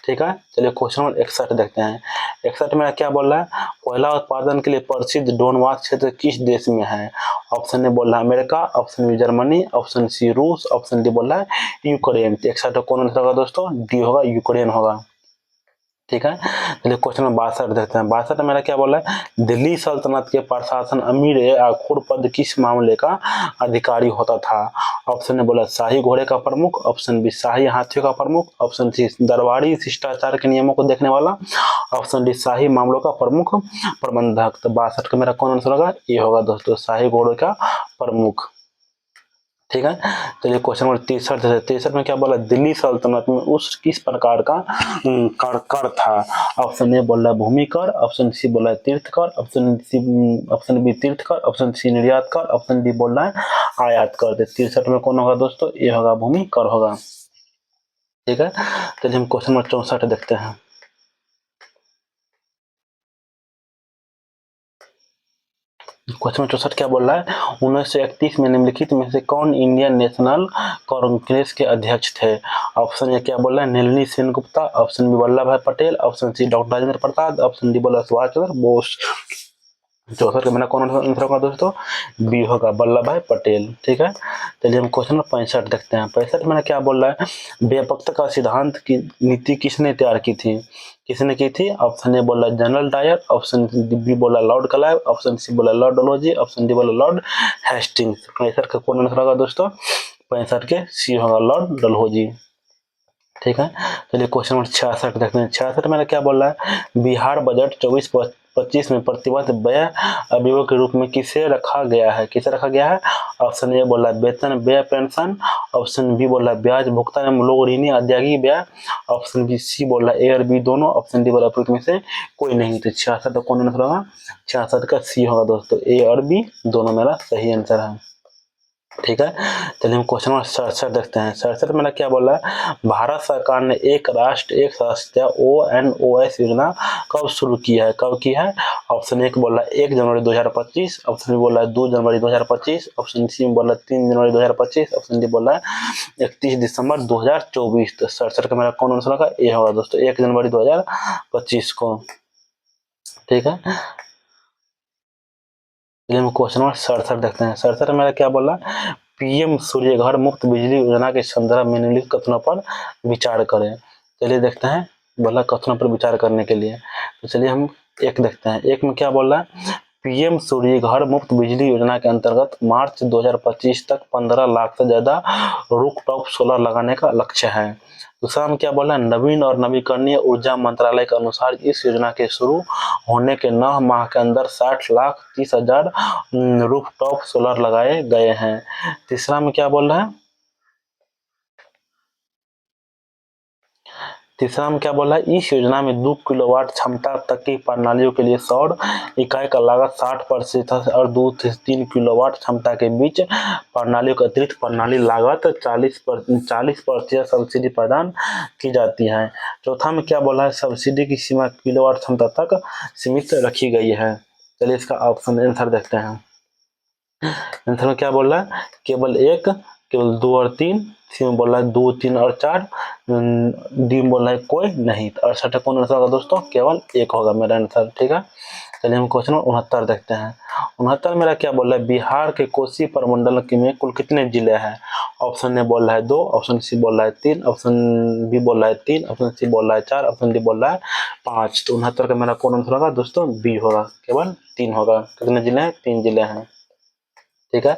ठीक है, चलिए क्वेश्चन नंबर 61 देखते हैं। 61 में क्या बोल रहा है, कोयला उत्पादन के लिए प्रसिद्ध डोनबास क्षेत्र किस देश में है। ऑप्शन ए बोल रहा है America, option B Germany, option C रूस, ऑप्शन डी बोल रहा है यूक्रेन। 61 कौन आंसर होगा दोस्तों, डी होगा यूक्रेन होगा। ठीक है, चलिए क्वेश्चन नंबर 62 देखते हैं। 62 मेरा क्या बोला है, दिल्ली सल्तनत के प्रशासन अमीर या खुरपद किस मामले का अधिकारी होता था। ऑप्शन ने बोला शाही घोड़े का प्रमुख, ऑप्शन बी शाही हाथियों का प्रमुख, ऑप्शन सी दरबारी शिष्टाचार के नियमों को देखने वाला, ऑप्शन डी शाही मामलों का प्रमुख प्रबंधक। तो 62 का मेरा कौन आंसर होगा, ये होगा दोस्तों शाही घोड़े का प्रमुख। ठीक है, चलिए क्वेश्चन नंबर 63 है। 63 में क्या बोला, दिल्ली सल्तनत में उस किस प्रकार का कर था। ऑप्शन ए बोल रहा है भूमि कर, ऑप्शन सी बोल रहा है तीर्थ कर, ऑप्शन बी तीर्थ कर, ऑप्शन सी निर्यात कर, ऑप्शन डी बोल रहा है आयात कर। 63 में कौन होगा दोस्तों, ये होगा भूमि कर होगा। ठीक है, चलिए हम क्वेश्चन नंबर 64 देखते हैं। क्वेश्चन 64 क्या बोल रहा है, 1931 में निम्नलिखित में से कौन इंडियन नेशनल कांग्रेस के अध्यक्ष थे। ऑप्शन ए क्या बोल रहा है Nalini Sengupta, option B Vallabhbhai Patel, option C doctor Rajendra Prasad, option D बोला सुभाष चंद्र बोस। 64 का मेरा कौन आंसर होगा दोस्तों, बी होगा वल्लभ भाई पटेल। ठीक है, चलिए हम क्वेश्चन नंबर 65 देखते हैं। 65 में क्या बोल रहा है, व्यापकता का सिद्धांत की नीति किसने तैयार की थी, किसने की थी। ऑप्शन ए बोला जनरल डायर, ऑप्शन बी बोला लॉर्ड क्लाइव, ऑप्शन सी बोला लॉर्ड डलहौजी, ऑप्शन डी बोला लॉर्ड हेस्टिंग्स। 65 का कौन आंसर होगा दोस्तों, 65 के सी होगा लॉर्ड डलहौजी। ठीक है, चलिए क्वेश्चन नंबर 66 देखते हैं। 66 में क्या बोल रहा है, बिहार बजट 24 2025 में प्रतिबद्ध व्यय अवयवों के रूप में किसे रखा गया है? किसे रखा गया है? ऑप्शन ए बोला वेतन, व्यय, पेंशन। ऑप्शन बी बोला ब्याज भुगतान एवं लोग ऋणी अदायगी व्यय। ऑप्शन बी सी बोला ए और बी दोनों। ऑप्शन डी बोला उपरोक्त में से कोई नहीं। तो 66 तो कौन आंसर होगा? 66 का सी होगा दोस्तों, ए और बी दोनों मेरा सही आंसर है। ठीक है, चलिए हम क्वेश्चन नंबर 67 देखते हैं। 67 मेरा क्या बोला है? भारत सरकार ने एक राष्ट्र एक स्वास्थ्य ONOS योजना कब शुरू की है? कब की है? ऑप्शन ए बोला 1 जनवरी 2025। ऑप्शन बी बोला 2 जनवरी 2025। ऑप्शन सी में बोला 3 जनवरी 2025। ऑप्शन डी बोला 31 दिसंबर 2024। तो 67 का मेरा कौन आंसर होगा? ए होगा दोस्तों, 1 जनवरी 2025 को। ठीक है, चलिए हम क्वेश्चन नंबर 67 देखते हैं। 67 मेरा क्या बोला? पीएम सूर्य घर मुफ्त बिजली योजना के संदर्भ में निम्नलिखित कथनों पर विचार करें। चलिए देखते हैं, बोला कथनों पर विचार करने के लिए। तो चलिए हम एक देखते हैं। एक में क्या बोल रहा है? पीएम सूर्य घर मुफ्त बिजली योजना के अंतर्गत मार्च 2025 तक 15 लाख से ज्यादा रूफटॉप सोलर लगाने का लक्ष्य है। दूसरा में क्या बोला? नवीन और नवीकरणीय ऊर्जा मंत्रालय के अनुसार इस योजना के शुरू होने के 9 माह के अंदर 60,30,000 रूफटॉप सोलर लगाए गए हैं। तीसरा में क्या बोल रहा है? तीसरा में क्या बोला है? इस योजना में 2 किलोवाट क्षमता तक की प्रणालियों के लिए सौर इकाई का लागत 60% और 2 से 3 किलोवाट क्षमता के बीच प्रणालियों के अतिरिक्त प्रणाली लागत 40% सब्सिडी प्रदान की जाती है। चौथा में क्या बोला है? सब्सिडी की सीमा किलोवाट क्षमता तक सीमित रखी गई है। चलिए इसका ऑप्शन आंसर देखते हैं। आंसर में क्या बोल रहा है? केवल 1, केवल 2 और 3। सी में बोल रहा है 2, 3 और 4। डी में बोल रहा है कोई नहीं। तो 68 कौन आंसर होगा दोस्तों? केवल 1 होगा मेरा आंसर। ठीक है, चलिए हम क्वेश्चन 69 देखते हैं। 69 मेरा क्या बोल रहा है? बिहार के कोसी प्रमंडल में कुल कितने जिले हैं? ऑप्शन ए बोल रहा है 2। ऑप्शन सी बोल रहा है 3। ऑप्शन बी बोल रहा है 3। ऑप्शन सी बोल रहा है 4। ऑप्शन डी बोल रहा है 5। तो 69 का मेरा कौन आंसर होगा दोस्तों? बी होगा, केवल 3 होगा। कितने जिले हैं? 3 जिले हैं। ठीक है,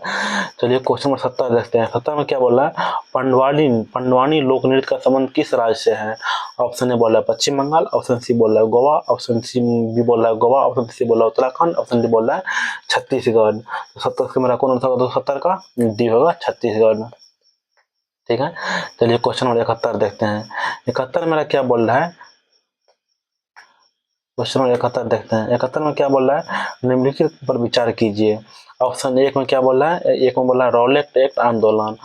चलिए क्वेश्चन नंबर 70 देखते हैं। 70 में क्या बोला है? पंडवानी लोक नृत्य का संबंध किस राज्य से है? ऑप्शन ए बोला है पश्चिम बंगाल। ऑप्शन सी बोला है गोवा। ऑप्शन सी बी बोला है गोवा। ऑप्शन सी बोला है उत्तराखंड। ऑप्शन डी बोला है छत्तीसगढ़। तो 70 का मेरा कौन आंसर होगा? 70 का डी होगा, छत्तीसगढ़। ठीक है, चलिए क्वेश्चन नंबर 71 देखते हैं। 71 मेरा क्या बोल रहा है? क्वेश्चन नंबर 71 देखते हैं। 71 में क्या बोल रहा है? निम्नलिखित पर विचार कीजिए। ऑप्शन एक में क्या बोल रहा है? एक में बोला रॉलेट एक्ट आंदोलन।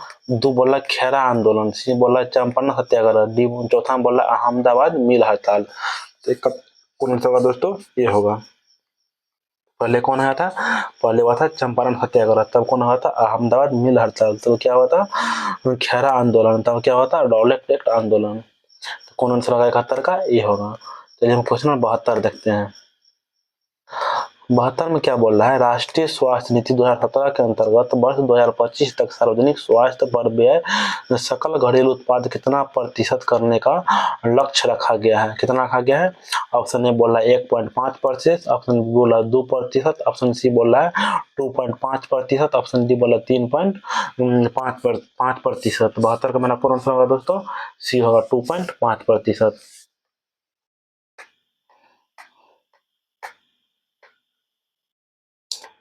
2 बोला खेरा आंदोलन। सी बोला चंपारण सत्याग्रह। डी चौथा में बोला अहमदाबाद मिल हड़ताल। तो एक कौन आंसर होगा दोस्तों? ये होगा। पहले कौन आया था? पहले हुआ था चंपारण सत्याग्रह, तब कौन हुआ था? अहमदाबाद मिल हड़ताल। तो क्या हुआ था? खेरा आंदोलन। तब क्या हुआ था? रॉलेट एक्ट आंदोलन। तो कौन आंसर होगा 71 का? ये होगा। चलिए हम क्वेश्चन नंबर 72 देखते हैं। 72 में क्या बोल रहा है? राष्ट्रीय स्वास्थ्य नीति 2017 के अंतर्गत वर्ष 2025 तक सार्वजनिक स्वास्थ्य पर व्यय सकल घरेलू उत्पाद कितना प्रतिशत करने का लक्ष्य रखा गया है? कितना रखा गया है? ऑप्शन ए बोला 1.5%। ऑप्शन बी बोला 2%। ऑप्शन सी बोला है 2.5%। ऑप्शन डी बोला 3.5%। 72 का मेरा कौन आंसर होगा दोस्तों? सी होगा, 2.5%।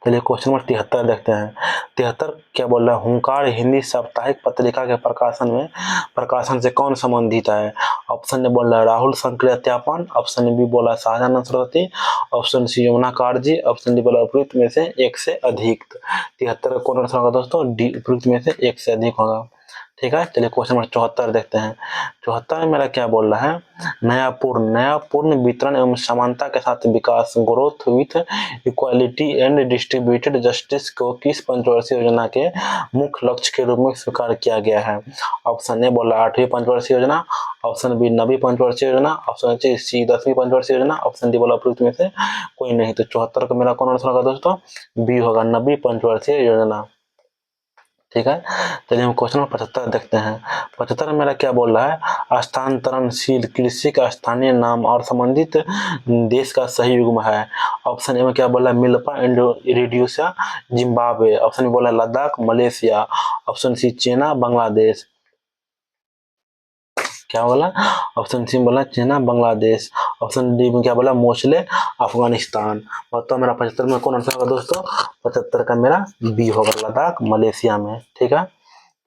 चलिए क्वेश्चन नंबर 73 देखते हैं। 73 क्या बोल रहा है? हुंकार हिंदी साप्ताहिक पत्रिका के प्रकाशन से कौन संबंधित है? ऑप्शन ए बोल रहा है राहुल शंकर सत्यापन। ऑप्शन बी बोला Sahajanand Saraswati. Option C Yamuna Karjee. Option D बोला उपयुक्त में से एक से अधिक। 73 का कौन आंसर होगा दोस्तों? डी उपयुक्त में से एक से अधिक होगा। ठीक है, चलिए क्वेश्चन नंबर 74 देखते हैं। 74 में मेरा क्या बोल रहा है? नया पूर्ण वितरण एवं समानता के साथ विकास, growth with equality and distributed justice को किस पंचवर्षीय योजना के मुख्य लक्ष्य के रूप में स्वीकार किया गया है? ऑप्शन ए बोला 8वीं पंचवर्षीय योजना। ऑप्शन बी 9वीं पंचवर्षीय योजना। ऑप्शन सी 10वीं पंचवर्षीय योजना। ऑप्शन डी बोला उपयुक्त में से कोई नहीं। तो 74 का मेरा कौन आंसर होगा दोस्तों? बी होगा, 9वीं पंचवर्षीय योजना। ठीक है, चलिए हम क्वेश्चन नंबर 75 देखते हैं। 75 में मेरा क्या बोल रहा है? स्थानांतरणशील कृषि का स्थानीय नाम और संबंधित देश का सही युग्म है। ऑप्शन ए में क्या बोला है? मिल्पा इंडोनेशिया जिम्बाब्वे। ऑप्शन बी बोला है Ladakh Malaysia. Option C China Bangladesh. क्या बोला? ऑप्शन सी में बोला चाइना बांग्लादेश, ऑप्शन डी में क्या बोला? मोस्टली अफगानिस्तान। बताओ मेरा 75 में कौन आंसर होगा दोस्तों? 75 का मेरा बी होगा, लद्दाख मलेशिया में। ठीक है,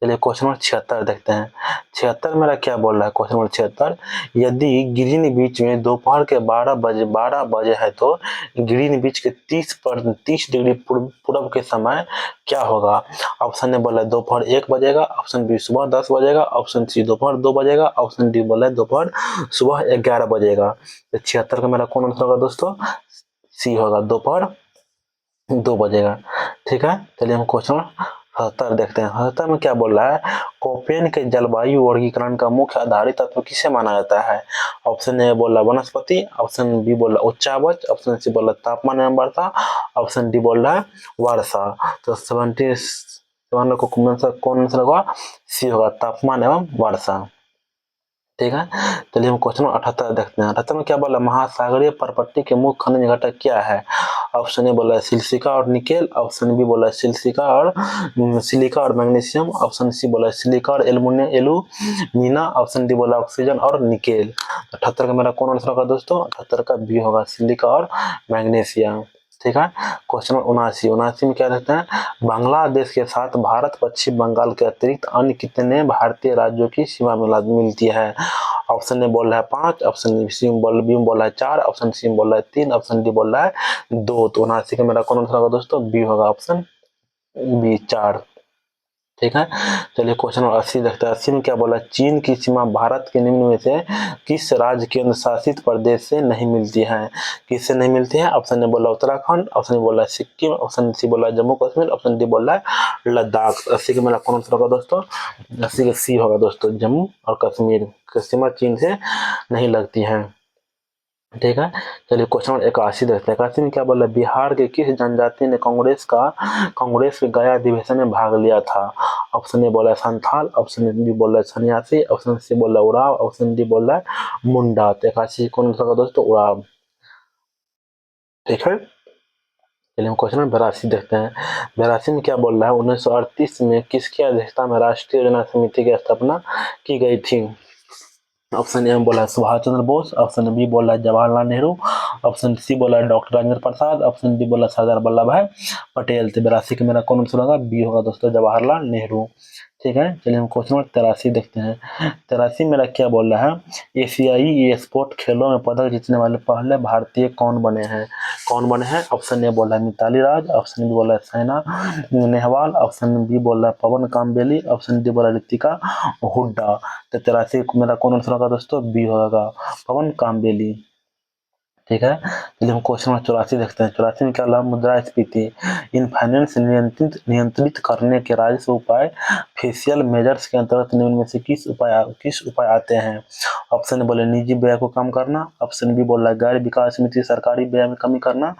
चलिए क्वेश्चन नंबर 76 देखते हैं। 76 मेरा क्या बोल रहा है? क्वेश्चन नंबर 76, यदि ग्रीन बीच में दोपहर के 12 बजे है तो ग्रीन बीच के 30 डिग्री पूर्व के समय क्या होगा? ऑप्शन ए बोला दोपहर 1 बजेगा, ऑप्शन बी सुबह 10 बजेगा, ऑप्शन सी दोपहर 2 बजेगा, ऑप्शन डी बोला दोपहर सुबह 11 बजेगा। तो 76 का मेरा कौन आंसर होगा दोस्तों? सी होगा, दोपहर 2 बजेगा। ठीक है, चलिए हम क्वेश्चन 77 देखते हैं। 77 में क्या बोल रहा है? कोपेन के जलवायु वर्गीकरण का मुख्य आधारित तत्व किसे माना जाता है? ऑप्शन ए बोला वनस्पति, ऑप्शन बी बोला उच्चावच, ऑप्शन सी बोला तापमान एवं वर्षा, ऑप्शन डी बोल रहा है वर्षा। तो 77 को कौन आंसर होगा? सी होगा, तापमान एवं वर्षा। ठीक है, चलिए हम क्वेश्चन 78 देखते हैं। 78 में क्या बोला? महासागरीय परपट्टी के मुख्य खनिज घटक क्या है? ऑप्शन ए बोला है सिलिका और निकेल, ऑप्शन बी बोला है सिलिका और मैग्नीशियम, ऑप्शन सी बोला है सिलिका और एल्यूमिना, ऑप्शन डी बोला ऑक्सीजन और निकेल। 78 का मेरा कौन आंसर होगा दोस्तों? 78 का बी होगा, सिलिका और मैग्नीशियम। ठीक है, क्वेश्चन 79 में क्या रहता है? बांग्लादेश के साथ भारत पश्चिम बंगाल के अतिरिक्त अन्य कितने भारतीय राज्यों की सीमा मिलती है? ऑप्शन ए बोल रहा है 5, ऑप्शन बी में बोल रहा है 4, ऑप्शन सी में बोल रहा है 3, ऑप्शन डी बोल रहा है 2। तो 79 का मेरा कौन आंसर होगा दोस्तों? बी होगा, ऑप्शन बी 4। ठीक है, चलिए क्वेश्चन 80 देखते हैं। 80 में क्या बोला? चीन की सीमा भारत के निम्न में से किस राज्य केंद्र शासित प्रदेश से नहीं मिलती है? किससे नहीं मिलती है? ऑप्शन ए बोला उत्तराखंड, ऑप्शन ए बोला सिक्किम, ऑप्शन सी बोला जम्मू कश्मीर, ऑप्शन डी बोला है लद्दाख। 80 का मेरा कौन आंसर होगा दोस्तों? 80 का सी होगा दोस्तों, जम्मू और कश्मीर की सीमा चीन से नहीं लगती है। ठीक है, चलिए क्वेश्चन 81 देखते हैं। 81 में क्या बोला? बिहार के किस जनजाति ने कांग्रेस के गया अधिवेशन में भाग लिया था? ऑप्शन ए बोला है संथाल, ऑप्शन बी बोला है सन्यासी, ऑप्शन सी बोला है उराव, ऑप्शन डी बोला है मुंडा। तो 81 कौन सा दोस्तों? उराव। ठीक है, चलिए हम क्वेश्चन 82 देखते हैं। 82 में क्या बोल रहा है? 1938 में किसकी अध्यक्षता में राष्ट्रीय योजना समिति की स्थापना की गई थी? ऑप्शन ए में बोला है सुभाष चंद्र बोस, ऑप्शन बी बोला है जवाहरलाल नेहरू, ऑप्शन सी बोला है doctor Rajendra Prasad, option D बोला है सरदार वल्लभ भाई पटेल। तो 82 का मेरा कौन आंसर होगा? बी होगा दोस्तों, जवाहरलाल नेहरू। ठीक है, चलिए हम क्वेश्चन नंबर 83 देखते हैं। 83 मेरा क्या बोल रहा है? एशियाई स्पोर्ट खेलों में पदक जीतने वाले पहले भारतीय कौन बने हैं? ऑप्शन ए बोला है मिताली राज, ऑप्शन बी बोला है साइना नेहवाल, ऑप्शन बी बोला है पवन कामबेली, ऑप्शन डी बोला ऋतिका हुड्डा। तो 83 मेरा कौन आंसर होगा दोस्तों? बी होगा, पवन कामबेली। ठीक है, चलिए हम क्वेश्चन नंबर 84 देखते हैं। 84 में क्या बोला? मुद्रास्फीति इन फाइनेंस नियंत्रित करने के राजस्व उपाय फेशियल मेजर्स के अंतर्गत निम्न में से किस उपाय आते हैं? ऑप्शन बोले निजी व्यय को कम करना, ऑप्शन बी बोला गैर विकास मित्र सरकारी व्यय में कमी करना,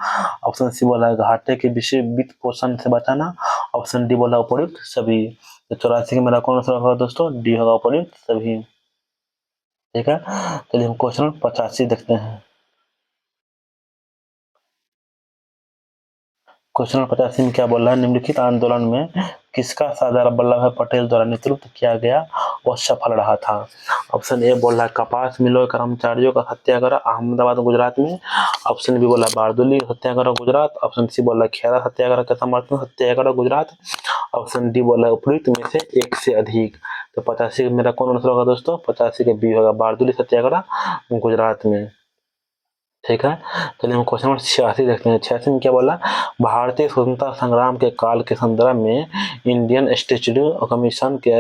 ऑप्शन सी बोला घाटे के विषय वित्त पोषण से बचाना, ऑप्शन डी बोला उपयुक्त सभी। तो 84 का मेरा कौन आंसर होगा दोस्तों? डी होगा, उपयुक्त सभी। ठीक है, चलिए हम क्वेश्चन 85 देखते हैं। क्वेश्चन नंबर 85 में क्या बोल रहा है? निम्नलिखित आंदोलन में किसका सरदार वल्लभ भाई पटेल द्वारा नेतृत्व किया गया और सफल रहा था? ऑप्शन ए बोल रहा है कपास मिलों के कर्मचारियों का सत्याग्रह अहमदाबाद गुजरात में, ऑप्शन बी बोला बारदोली सत्याग्रह गुजरात, ऑप्शन सी बोला खेरा सत्याग्रह के समर्थन सत्याग्रह गुजरात, ऑप्शन डी बोला उपयुक्त में से एक से अधिक। तो 85 का मेरा कौन आंसर होगा दोस्तों? 85 का बी होगा, बारदोली सत्याग्रह गुजरात में। ठीक है, चलिए हम क्वेश्चन नंबर 86 देखते हैं। 86 में क्या बोला? भारतीय स्वतंत्रता संग्राम के काल के संदर्भ में इंडियन स्टैट्यूटरी कमीशन के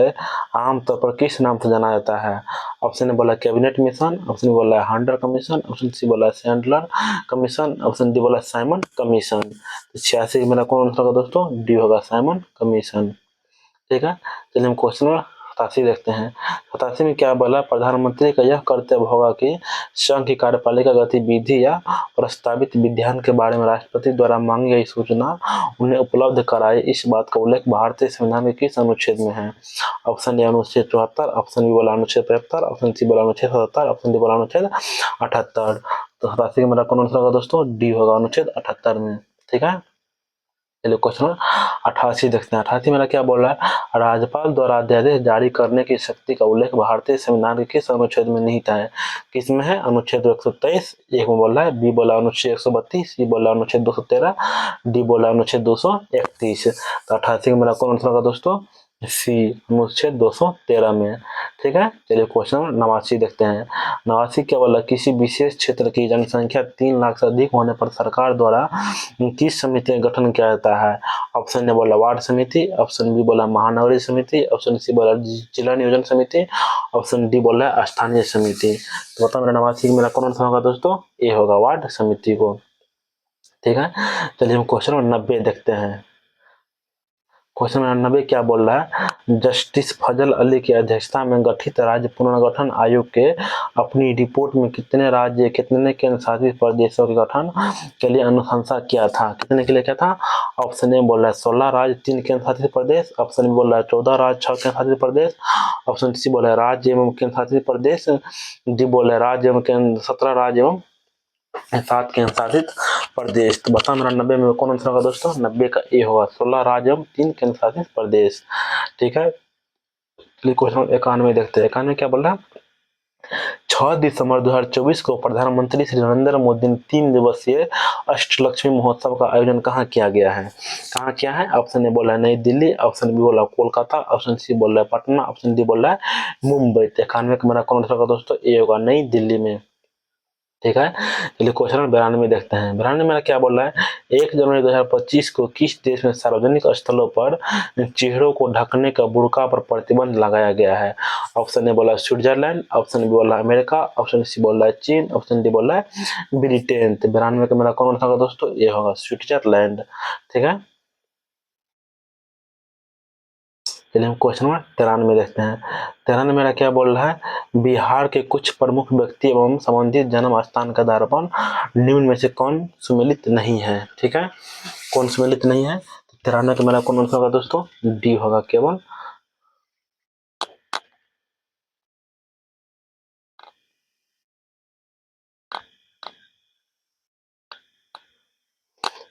आमतौर पर किस नाम से जाना जाता है? ऑप्शन ए बोला कैबिनेट मिशन, ऑप्शन बोला हंटर कमीशन, ऑप्शन सी बोला सैंडलर कमीशन, ऑप्शन डी बोला साइमन कमीशन। तो 86 मेरा कौन आंसर होगा दोस्तों? डी होगा, साइमन कमीशन। ठीक है, चलिए हम क्वेश्चन नंबर 87 देखते हैं। 87 में क्या बोला? प्रधानमंत्री का यह कर्तव्य होगा कि संघ की कार्यपालिका गतिविधि या प्रस्तावित विधान के बारे में राष्ट्रपति द्वारा मांगी गई सूचना उन्हें उपलब्ध कराए। इस बात का उल्लेख भारतीय संविधान के किस अनुच्छेद में है? ऑप्शन ए अनुच्छेद 74, ऑप्शन बी बोला अनुच्छेद 75, ऑप्शन सी बोला अनुच्छेद 77, ऑप्शन डी बोला अनुच्छेद 78। तो 87 का मेरा कौन आंसर होगा दोस्तों? डी होगा, अनुच्छेद 78 में। ठीक है, चलिए क्वेश्चन 88 देखते हैं। 88 मेरा क्या बोल रहा है, राज्यपाल द्वारा अध्यादेश जारी करने की शक्ति का उल्लेख भारतीय संविधान के किस अनुच्छेद में निहित है? किसमें है? अनुच्छेद 123 एक में बोल रहा है, बी बोला अनुच्छेद 132, सी बोला अनुच्छेद 213, डी बोला अनुच्छेद 231। तो 88 का मेरा कौन आंसर होगा दोस्तों? सी अनुच्छेद 213 में। ठीक है, चलिए क्वेश्चन 89 देखते हैं। 89 क्या बोला, किसी विशेष क्षेत्र की जनसंख्या 3 लाख से अधिक होने पर सरकार द्वारा किस समिति का गठन किया जाता है? ऑप्शन ने बोला वार्ड समिति, ऑप्शन बी बोला महानगरीय समिति, ऑप्शन सी बोला जिला नियोजन समिति, ऑप्शन डी बोला स्थानीय समिति। तो बताओ मेरा 89 मेरा कौन सा होगा दोस्तों? ए होगा, वार्ड समिति को। ठीक है, चलिए हम क्वेश्चन 90 देखते हैं। क्वेश्चन 99 क्या बोल रहा है, जस्टिस फजल अली की अध्यक्षता में गठित राज्य पुनर्गठन आयोग के अपनी रिपोर्ट में कितने राज्य, कितने केंद्र शासित प्रदेशों के गठन के लिए अनुशंसा किया था? कितने के लिए क्या था? ऑप्शन ए बोल रहा है 16 राज्य 3 केंद्र शासित प्रदेश, ऑप्शन बी बोल रहा है 14 राज्य 6 केंद्र शासित प्रदेश, ऑप्शन सी बोल रहा है राज्य एवं केंद्र शासित प्रदेश, डी बोल रहा है राज्य एवं केंद्र 17 राज्य एवं 7 केंद्र शासित प्रदेश। तो बता मेरा 90 में कौन आंसर होगा दोस्तों? 90 का ए होगा, 16 राज्य एवं 3 केंद्र शासित प्रदेश। ठीक है, क्वेश्चन 91 देखते हैं। 91 क्या बोल रहा है, 6 दिसंबर 2024 को प्रधानमंत्री श्री नरेंद्र मोदी ने 3 दिवसीय अष्टलक्ष्मी महोत्सव का आयोजन कहाँ किया गया है? कहाँ किया है? ऑप्शन ए बोला है नई दिल्ली, ऑप्शन बी बोला कोलकाता, ऑप्शन सी बोल रहा है पटना, ऑप्शन डी बोल रहा है मुंबई। 91 का मेरा कौन आंसर होगा दोस्तों? ए होगा, नई दिल्ली में। ठीक है, चलिए क्वेश्चन 92 देखते हैं। 92 मेरा क्या बोल रहा है, 1 जनवरी 2025 को किस देश में सार्वजनिक स्थलों पर चेहरों को ढकने का बुर्का पर प्रतिबंध लगाया गया है? ऑप्शन ए बोला स्विट्जरलैंड, ऑप्शन बी बोला अमेरिका, ऑप्शन सी बोल रहा है चीन, ऑप्शन डी बोल रहा है ब्रिटेन। तो 92 का मेरा कौन होगा दोस्तों? ये होगा स्विट्जरलैंड। ठीक है, चलिए हम क्वेश्चन नंबर 93 देखते हैं। 93 मेरा क्या बोल रहा है, बिहार के कुछ प्रमुख व्यक्ति एवं संबंधित जन्म स्थान के आधार पर निम्न में से कौन सुमेलित नहीं है? ठीक है, कौन सुमेलित नहीं है? 93 का मेरा कौन आंसर होगा दोस्तों? डी होगा केवल।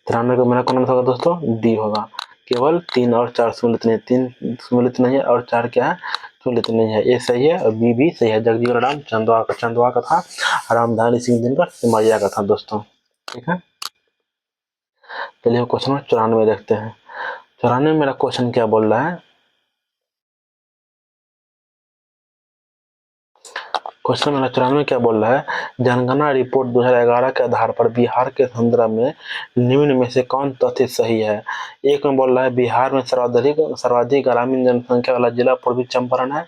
तिरानवे का मेरा कौन आंसर होगा दोस्तों? डी होगा, केवल 3 और 4 सुमेलित नहीं, 3 सुमेलित नहीं है और 4 क्या है? सुमेलित नहीं है। ए सही है और बी भी सही है। जगजीवन राम चंदवा का था, रामधारी सिंह दिनकर सिमरिया का था दोस्तों। ठीक है, चलिए क्वेश्चन नंबर 94 देखते हैं। 94 मेरा क्वेश्चन क्या बोल रहा है, क्वेश्चन नंबर 94 क्या बोल रहा है, जनगणना रिपोर्ट 2011 के आधार पर बिहार के संदर्भ में निम्न में से कौन तथ्य सही है? एक में बोल रहा है बिहार में सर्वाधिक ग्रामीण जनसंख्या वाला जिला पूर्वी चंपारण है।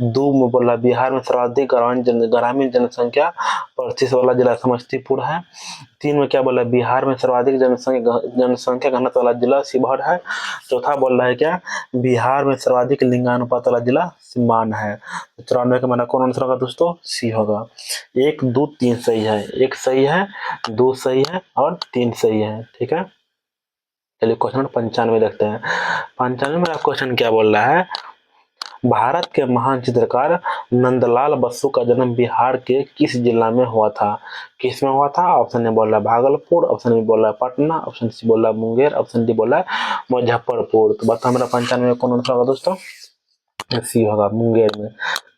2 में बोल रहा है बिहार में सर्वाधिक ग्रामीण जनसंख्या प्रतिशत वाला जिला समस्तीपुर है। 3 में क्या बोला है, बिहार में सर्वाधिक जनसंख्या घनत्व वाला जिला शिवहर है। चौथा बोल रहा है क्या, बिहार में सर्वाधिक लिंगानुपात वाला जिला सीवान है। 94 का मेरा कौन आंसर होगा दोस्तों? सी होगा। 1 2 3 सही है, 1 सही है, 2 सही है और 3 सही है। ठीक है, चलिए क्वेश्चन नंबर 95 देखते हैं। 95 मेरा क्वेश्चन क्या बोल रहा है, भारत के महान चित्रकार नंदलाल बसु का जन्म बिहार के किस जिला में हुआ था? किस में हुआ था? ऑप्शन ए बोल रहा है भागलपुर, ऑप्शन बी बोल रहा है पटना, ऑप्शन सी बोल रहा है मुंगेर, ऑप्शन डी बोल रहा है मुजफ्फरपुर। तो बताओ मेरा 95 में कौन आंसर होगा दोस्तों? सी होगा, मुंगेर में।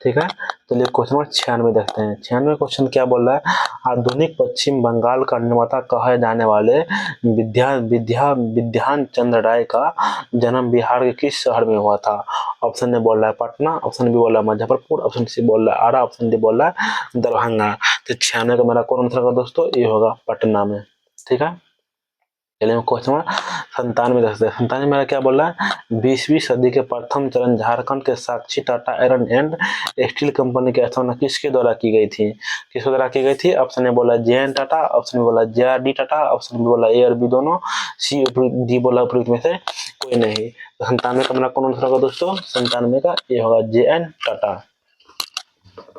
ठीक है, चलिए क्वेश्चन नंबर 96 देखते हैं। 96 क्वेश्चन क्या बोल रहा है, आधुनिक पश्चिम बंगाल का निर्माता कहे जाने वाले विद्यान चंद्र राय का जन्म बिहार के किस शहर में हुआ था? ऑप्शन ए बोल रहा है पटना, ऑप्शन बी बोल रहा है मुजफ्फरपुर, ऑप्शन सी बोल रहा है आरा, ऑप्शन डी बोल रहा है दरभंगा। तो 96 का मेरा कौन आंसर होगा दोस्तों? ये होगा पटना में। ठीक है, चलिए क्वेश्चन नंबर 97 देखते हैं। 97 मेरा क्या बोल रहा है, 20वीं सदी के प्रथम चरण झारखंड के साक्षी Tata Iron and Steel Company की स्थापना किसके द्वारा की गई थी? किसके द्वारा की गई थी? ऑप्शन ए बोला जे.एन. टाटा, ऑप्शन बी बोला जे.आर.डी. टाटा, ऑप्शन बी बोला ए.आर.बी. दोनों, सी डी बोला उपयुक्त में से कोई नहीं। 97 का मेरा कौन आंसर होगा दोस्तों? 97 का ये होगा जे.एन. टाटा।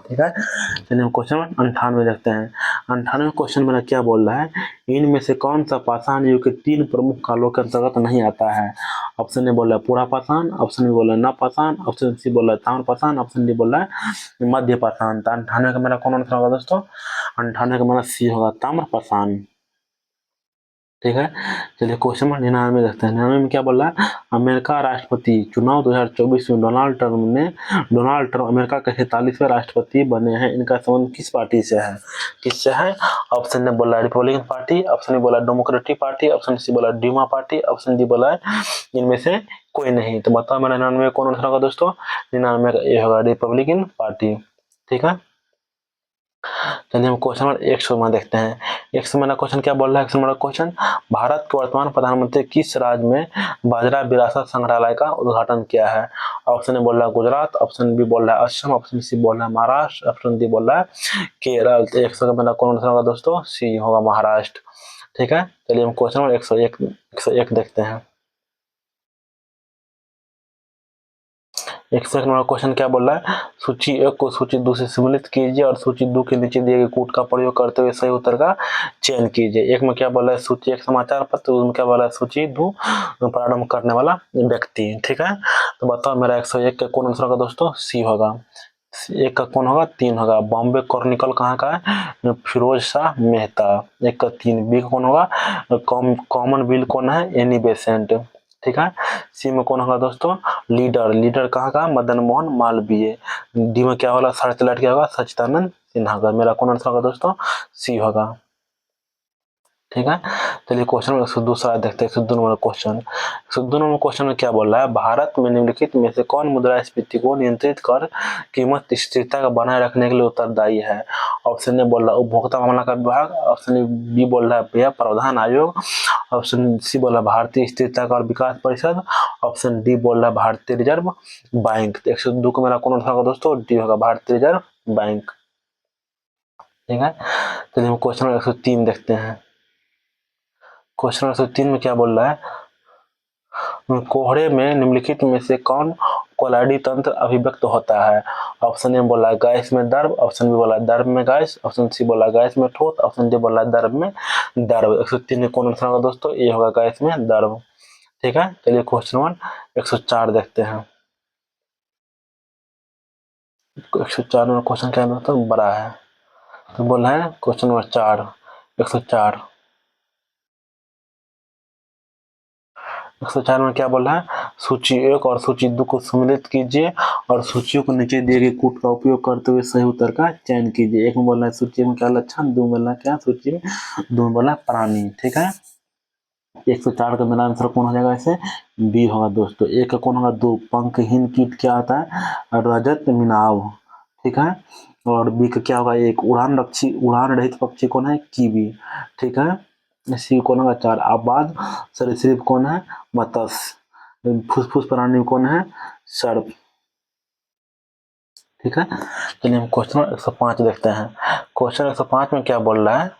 ठीक है, चलिए हम क्वेश्चन 98 देखते हैं। 98 क्वेश्चन मेरा क्या बोल रहा है, इनमें से कौन सा पाषाण युग के 3 प्रमुख कालों के अंतर्गत नहीं आता है? ऑप्शन ए बोल रहा है पूरा पाषाण, ऑप्शन बी बोल रहा है नव पाषाण, ऑप्शन सी बोल रहा है ताम्र पाषाण, ऑप्शन डी बोल रहा है मध्य पाषाण। तो 98 का मेरा कौन आंसर होगा दोस्तों? 98 का मेरा सी होगा, ताम्र पाषाण। ठीक है। चलिए क्वेश्चन नंबर 99 देखते हैं। 99 में क्या बोल रहा है, अमेरिका राष्ट्रपति चुनाव 2024 में डोनाल्ड ट्रंप अमेरिका के 43वें राष्ट्रपति बने हैं। इनका संबंध किस पार्टी से है? किससे है? ऑप्शन ने बोला रिपब्लिकन पार्टी, ऑप्शन ने बोला डेमोक्रेटिक पार्टी, ऑप्शन सी बोला डीमा पार्टी, ऑप्शन डी बोला इनमें से कोई नहीं। तो बताओ मेरा 99 कौन आंसर होगा दोस्तों? 99 का ये होगा रिपब्लिकन पार्टी। ठीक है। चलिए हम क्वेश्चन नंबर 100 में देखते हैं। 100 में क्वेश्चन क्या बोल रहा है? 100 में क्वेश्चन, भारत के वर्तमान प्रधानमंत्री किस राज्य में बाजरा विरासत संग्रहालय का उद्घाटन किया है? ऑप्शन ए बोल रहा है गुजरात, ऑप्शन बी बोल रहा है असम, ऑप्शन सी बोल रहा है महाराष्ट्र, ऑप्शन डी बोल रहा है केरल। तो 100 का मेरा कौन आंसर होगा दोस्तों? सी होगा महाराष्ट्र। ठीक है। चलिए हम क्वेश्चन नंबर 101 देखते हैं। 101 नंबर क्वेश्चन क्या बोल रहा है? सूची 1 को सूची 2 से सम्मिलित कीजिए और सूची 2 के नीचे दिए गए कूट का प्रयोग करते हुए सही उत्तर का चयन कीजिए। 1 में क्या बोल रहा है? सूची 1 समाचार पत्र, उसमें क्या बोल रहा है? सूची 2 प्रारंभ करने वाला व्यक्ति। ठीक है। तो बताओ मेरा 101 का कौन आंसर होगा दोस्तों? सी होगा। 1 का कौन होगा? 3 होगा। बॉम्बे क्रॉनिकल कहाँ का है? फिरोज शाह मेहता। 1 का 3। बी का कौन होगा? कॉमनवेल्थ कौन है? Annie Besant. ठीक है। सी में कौन होगा दोस्तों? लीडर कहाँ का? मदन मोहन मालवीय। डी में क्या होगा? सर्च लाइट क्या होगा? सच्चिदानंद सिन्हा का। मेरा कौन आंसर होगा दोस्तों? सी होगा। ठीक है। चलिए क्वेश्चन नंबर 102 देखते हैं। 102 नंबर क्वेश्चन। 102 नंबर क्वेश्चन में क्या बोल रहा है? भारत में निम्नलिखित में से कौन मुद्रास्फीति को नियंत्रित कर कीमत स्थिरता का बनाए रखने के लिए उत्तरदायी है? ऑप्शन ए बोल रहा है उपभोक्ता मामला का विभाग, ऑप्शन बी बोल रहा है व्यय प्रावधान आयोग, ऑप्शन सी बोल रहा है भारतीय स्थिरता और विकास परिषद, ऑप्शन डी बोल रहा है भारतीय रिजर्व बैंक। 102 को मेरा कौन आंसर होगा दोस्तों? डी होगा भारतीय रिजर्व बैंक। ठीक है। चलिए हम क्वेश्चन नंबर 103 देखते हैं। क्वेश्चन नंबर 103 में क्या बोल रहा है? कोहरे में निम्नलिखित में से कौन कोलाइडी तंत्र अभिव्यक्त होता है? ऑप्शन ए बोला गैस में दर्ब, ऑप्शन बी बोला दर्ब में गैस, ऑप्शन सी बोला गैस में ठोस, ऑप्शन डी बोला दर्ब में दर्ब। 103 में कौन आंसर होगा दोस्तों? ये होगा गैस में दर्ब। ठीक है। चलिए क्वेश्चन नंबर 104 देखते हैं। 104 नंबर क्वेश्चन क्या है दोस्तों? बड़ा है। तो बोल रहे हैं क्वेश्चन नंबर 4, 104। 104 में क्या बोल रहा है? सूची 1 और सूची 2 को सम्मिलित कीजिए और सूचियों को नीचे दिए गए कूट का उपयोग करते हुए सही उत्तर का चयन कीजिए। 1 में बोल रहा है सूची में क्या लक्षण, 2 में बोल रहा है क्या सूची में, 2 में बोल रहा है प्राणी। ठीक है। 104 का मेरा आंसर कौन हो जाएगा? ऐसे बी होगा दोस्तों। 1 का कौन होगा? 2 पंखहीन कीट क्या होता है? रजत मिनाव। ठीक है। और बी का क्या होगा? 1 उड़ान रहित पक्षी कौन है? कीवी। ठीक है। सी कौन होगा? 4 आबाद सरीसृप कौन है? मत्स्य। फुसफुस प्राणी कौन है? सर्प। ठीक है। चलिए हम क्वेश्चन 105 देखते हैं। क्वेश्चन 105 में क्या बोल रहा है?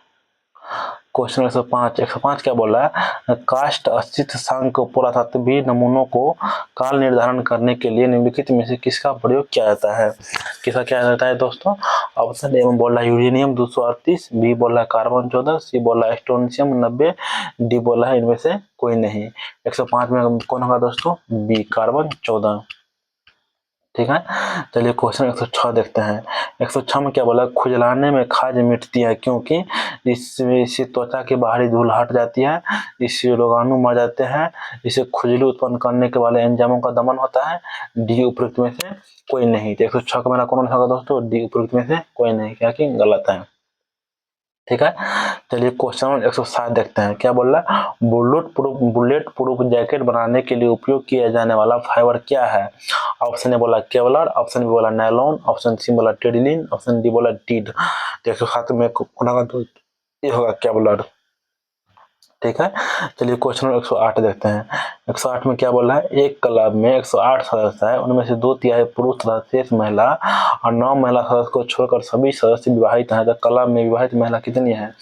क्वेश्चन 105 क्या बोल रहा है? काष्ठ अस्तित्व सांख्य पुरातत्वीय नमूनों को काल निर्धारण करने के लिए निम्नलिखित में से किसका प्रयोग किया जाता है? किसका किया जाता है दोस्तों? ऑप्शन ए में बोल रहा है यूरेनियम 238, बी बोल रहा है कार्बन 14, सी बोल रहा है स्ट्रोंशियम 90, डी बोल रहा है इनमें से कोई नहीं। 105 में कौन होगा दोस्तों? B carbon 14। ठीक है। चलिए क्वेश्चन 106 देखते हैं। 106 में क्या बोला? खुजलाने में खाज मिटती है क्योंकि इससे त्वचा की बाहरी धूल हट जाती है, इससे रोगाणु मर जाते हैं, इससे खुजली उत्पन्न करने के वाले एंजाइमों का दमन होता है। डी उपयुक्त में से कोई नहीं। तो 106 का मेरा कौन होगा दोस्तों? डी उपयुक्त में से कोई नहीं, क्या कि गलत है। ठीक है। चलिए क्वेश्चन नंबर 107 देखते हैं। क्या बोल रहा है? बुलेट प्रूफ जैकेट बनाने के लिए उपयोग किया जाने वाला फाइबर क्या है? ऑप्शन ए बोला केवलर, ऑप्शन बी बोला नायलॉन, ऑप्शन सी बोला टेरिलिन, ऑप्शन डी बोला टीड। 107 में कौन होगा? तो ये होगा केवलर। ठीक है। चलिए क्वेश्चन नंबर 108 देखते हैं। 108 में क्या बोल रहा है? एक क्लब में 108 सदस्य है, उनमें से 2/3 पुरुष सदस्य, शेष महिला, और 9 महिला सदस्य को छोड़कर सभी सदस्य विवाहित हैं। तो क्लब में विवाहित महिला कितनी है?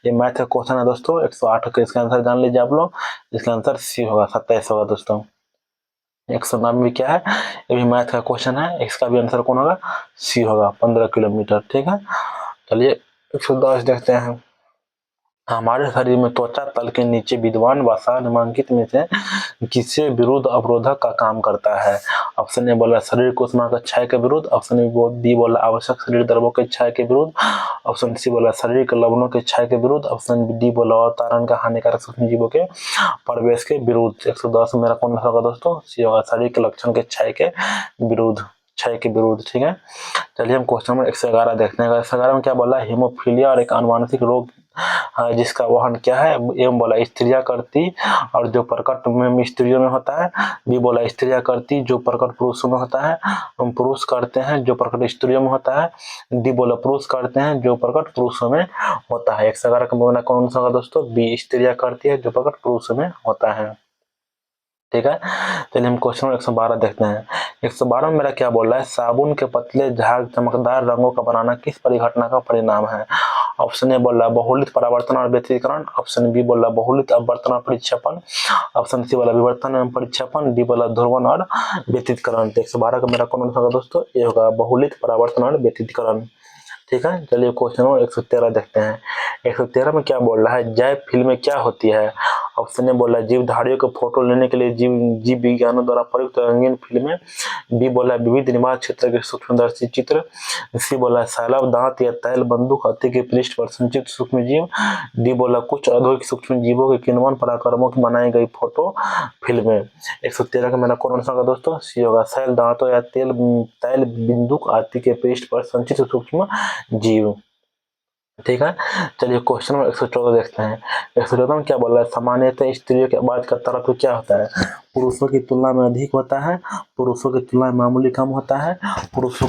ये मैथ का क्वेश्चन है दोस्तों। 108 का इसका आंसर जान लीजिए आप लोग। इसका आंसर सी होगा, 27 होगा दोस्तों। 109 क्या है? ये भी मैथ का क्वेश्चन है, इसका भी आंसर कौन होगा? सी होगा, 15 किलोमीटर। ठीक है। चलिए 110 देखते हैं। हमारे शरीर में त्वचा तल के नीचे विद्वान वसा निम्नलिखित में से किससे विरुद्ध अवरोधक का काम करता है? ऑप्शन ए बोला शरीर को उष्मा के क्षय के विरुद्ध, ऑप्शन बी बोला आवश्यक शरीर द्रव्यों के क्षय के विरुद्ध, ऑप्शन सी बोला शारीरिक लवणों के क्षय के विरुद्ध, ऑप्शन डी बोला वातावरण का हानिकारक सूक्ष्म जीवों के प्रवेश के विरुद्ध। 110 मेरा कौन होगा दोस्तों, सी होगा शारीरिक लक्षण के क्षय के विरुद्ध, क्षय के विरुद्ध। ठीक है, चलिए हम क्वेश्चन नंबर 111 देखते हैं। 111 में क्या बोला, हेमोफीलिया और एक अनुवांशिक रोग जिसका वहन क्या है, एवं बोला स्त्रियां करती और जो प्रकट में स्त्रियों में होता है, बी बोला स्त्रियां करती जो प्रकट पुरुषों में होता है, पुरुष करते हैं जो प्रकट स्त्रियों में होता है, डी बोला पुरुष करते हैं जो प्रकट पुरुषों में होता है। 111 का बोला कौन सा होगा दोस्तों, बी स्त्रियां करती है जो प्रकट पुरुषों में होता है। ठीक है, चलिए हम क्वेश्चन 112 देखते हैं। 112 में मेरा क्या बोल रहा है, साबुन के पतले झाग चमकदार रंगों का बनाना किस परिघटना का परिणाम है। ऑप्शन ए बोल रहा है बहुलित परावर्तन और व्यतिकरण, ऑप्शन बी बोल रहा है बहुलित अपवर्तन और परिक्षेपण, ऑप्शन सी बोला विवर्तन एवं परिक्षेपण, डी बोला ध्रुवण और व्यतिकरण। 112 का मेरा कौन होगा दोस्तों, ये होगा बहुलित परावर्तन और व्यतिकरण। ठीक है, चलिए क्वेश्चन नंबर 113 देखते हैं। 113 में क्या बोल रहा है, जैव फिल्में क्या होती है। ऑप्शन ए बोल रहा है जीवधारियों को फोटो लेने के लिए जीव विज्ञानों द्वारा प्रयुक्त रंगीन फिल्में, बी बोला है विविध निवास क्षेत्र के सूक्ष्मदर्शी चित्र, सी बोला है सैलाब दांत या तैल बंदूक हाथी के पृष्ठ पर संचित सूक्ष्म जीव, डी बोला कुछ औद्योगिक सूक्ष्म जीवों के किण्वन पराक्रमों की बनाई गई फोटो फिल्में। 113 का मेरा कौन सा होगा दोस्तों, सी होगा सैल दांतों या तैल बंदूक आदि के पृष्ठ पर संचित सूक्ष्म जीव। ठीक है, चलिए क्वेश्चन नंबर 114 देखते हैं। 114 में क्या बोल रहा है, सामान्यतः स्त्रियों के आवाज का तरत्व क्या होता है, पुरुषों की तुलना में अधिक होता है, पुरुषों की तुलना में मामूली कम होता है, पुरुषों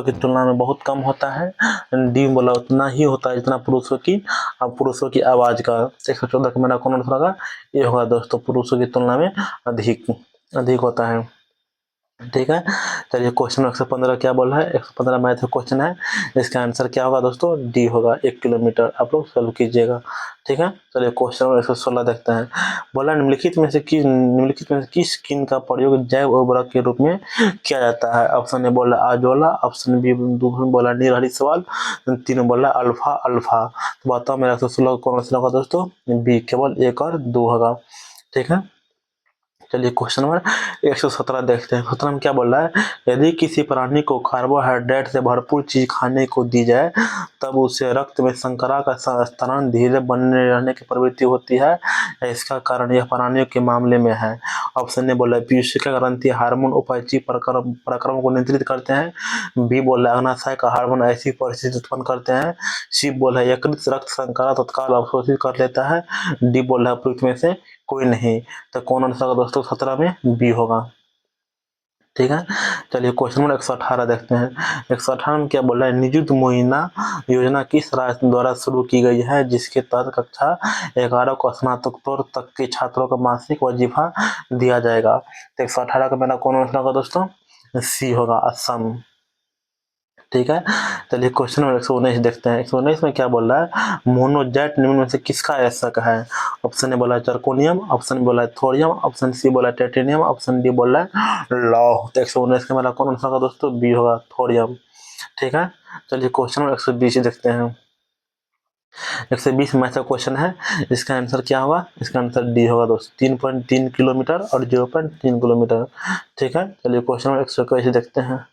की तुलना में बहुत कम होता है, डी बोला उतना ही होता है जितना पुरुषों की आवाज का। 114 का मेरा कौन होगा, ये होगा दोस्तों पुरुषों की तुलना में अधिक होता है। ठीक है, चलिए क्वेश्चन 115 क्या बोल रहा है, 115 मैथ क्वेश्चन है, इसका आंसर क्या होगा दोस्तों, डी होगा 1 किलोमीटर। आप लोग सॉल्व कीजिएगा। ठीक है, चलिए क्वेश्चन नंबर 116 देखते हैं। बोला निम्नलिखित में से किस किन का प्रयोग जैव उर्वरक के रूप में किया जाता है। ऑप्शन ए बोला आजोला, ऑप्शन बी बोला नीलहरी सवाल, 3 बोला अल्फा अल्फा। तो बताओ मेरा 116 कौन सा होगा दोस्तों, बी केवल 1 और 2 होगा। ठीक है, चलिए क्वेश्चन नंबर 117 देखते हैं। 117 में क्या बोल रहा है, यदि किसी प्राणी को कार्बोहाइड्रेट से भरपूर चीज खाने को दी जाए तब उसे रक्त में शर्करा का स्थान धीरे बने रहने की प्रवृत्ति होती है, इसका कारण यह प्राणियों के मामले में है। ऑप्शन ने बोला पीयूषिका ग्रंथि हार्मोन उपापचयी प्रक्रम को नियंत्रित करते हैं, बी बोला अग्नाशय का हार्मोन ऐसी परिस्थिति उत्पन्न करते हैं, सी बोला यकृत रक्त शर्करा तत्काल अवशोषित कर लेता है, डी बोला उपयुक्त में से कोई नहीं। तो कौन आंसर होगा दोस्तों 17 में, बी होगा। ठीक है, चलिए क्वेश्चन नंबर 118 देखते हैं। 118 में क्या बोल रहा है, निजुत मुहिना योजना किस राज्य द्वारा शुरू की गई है जिसके तहत कक्षा 11 को स्नातकोत्तर तक के छात्रों को मासिक वजीफा दिया जाएगा। तो 118 का मेरा कौन आंसर होगा दोस्तों, सी होगा असम। ठीक है, चलिए क्वेश्चन नंबर 119 देखते हैं। 119 में क्या बोल रहा है, मोनोजेट निम्न में से किसका ऐसा है। ऑप्शन ए बोला है जर्कोनियम, ऑप्शन बोला है थोरियम, ऑप्शन सी बोला है टाइटेनियम, ऑप्शन डी बोला है लौह। तो 119 का मेरा कौन आंसर होगा दोस्तों, बी होगा थोरियम। ठीक है, चलिए क्वेश्चन नंबर 120 देखते हैं। 120 मैथ का क्वेश्चन है, इसका आंसर क्या होगा, इसका आंसर डी होगा दोस्तों 3.3 किलोमीटर और 0.3 किलोमीटर। ठीक है, चलिए क्वेश्चन नंबर 121 देखते हैं।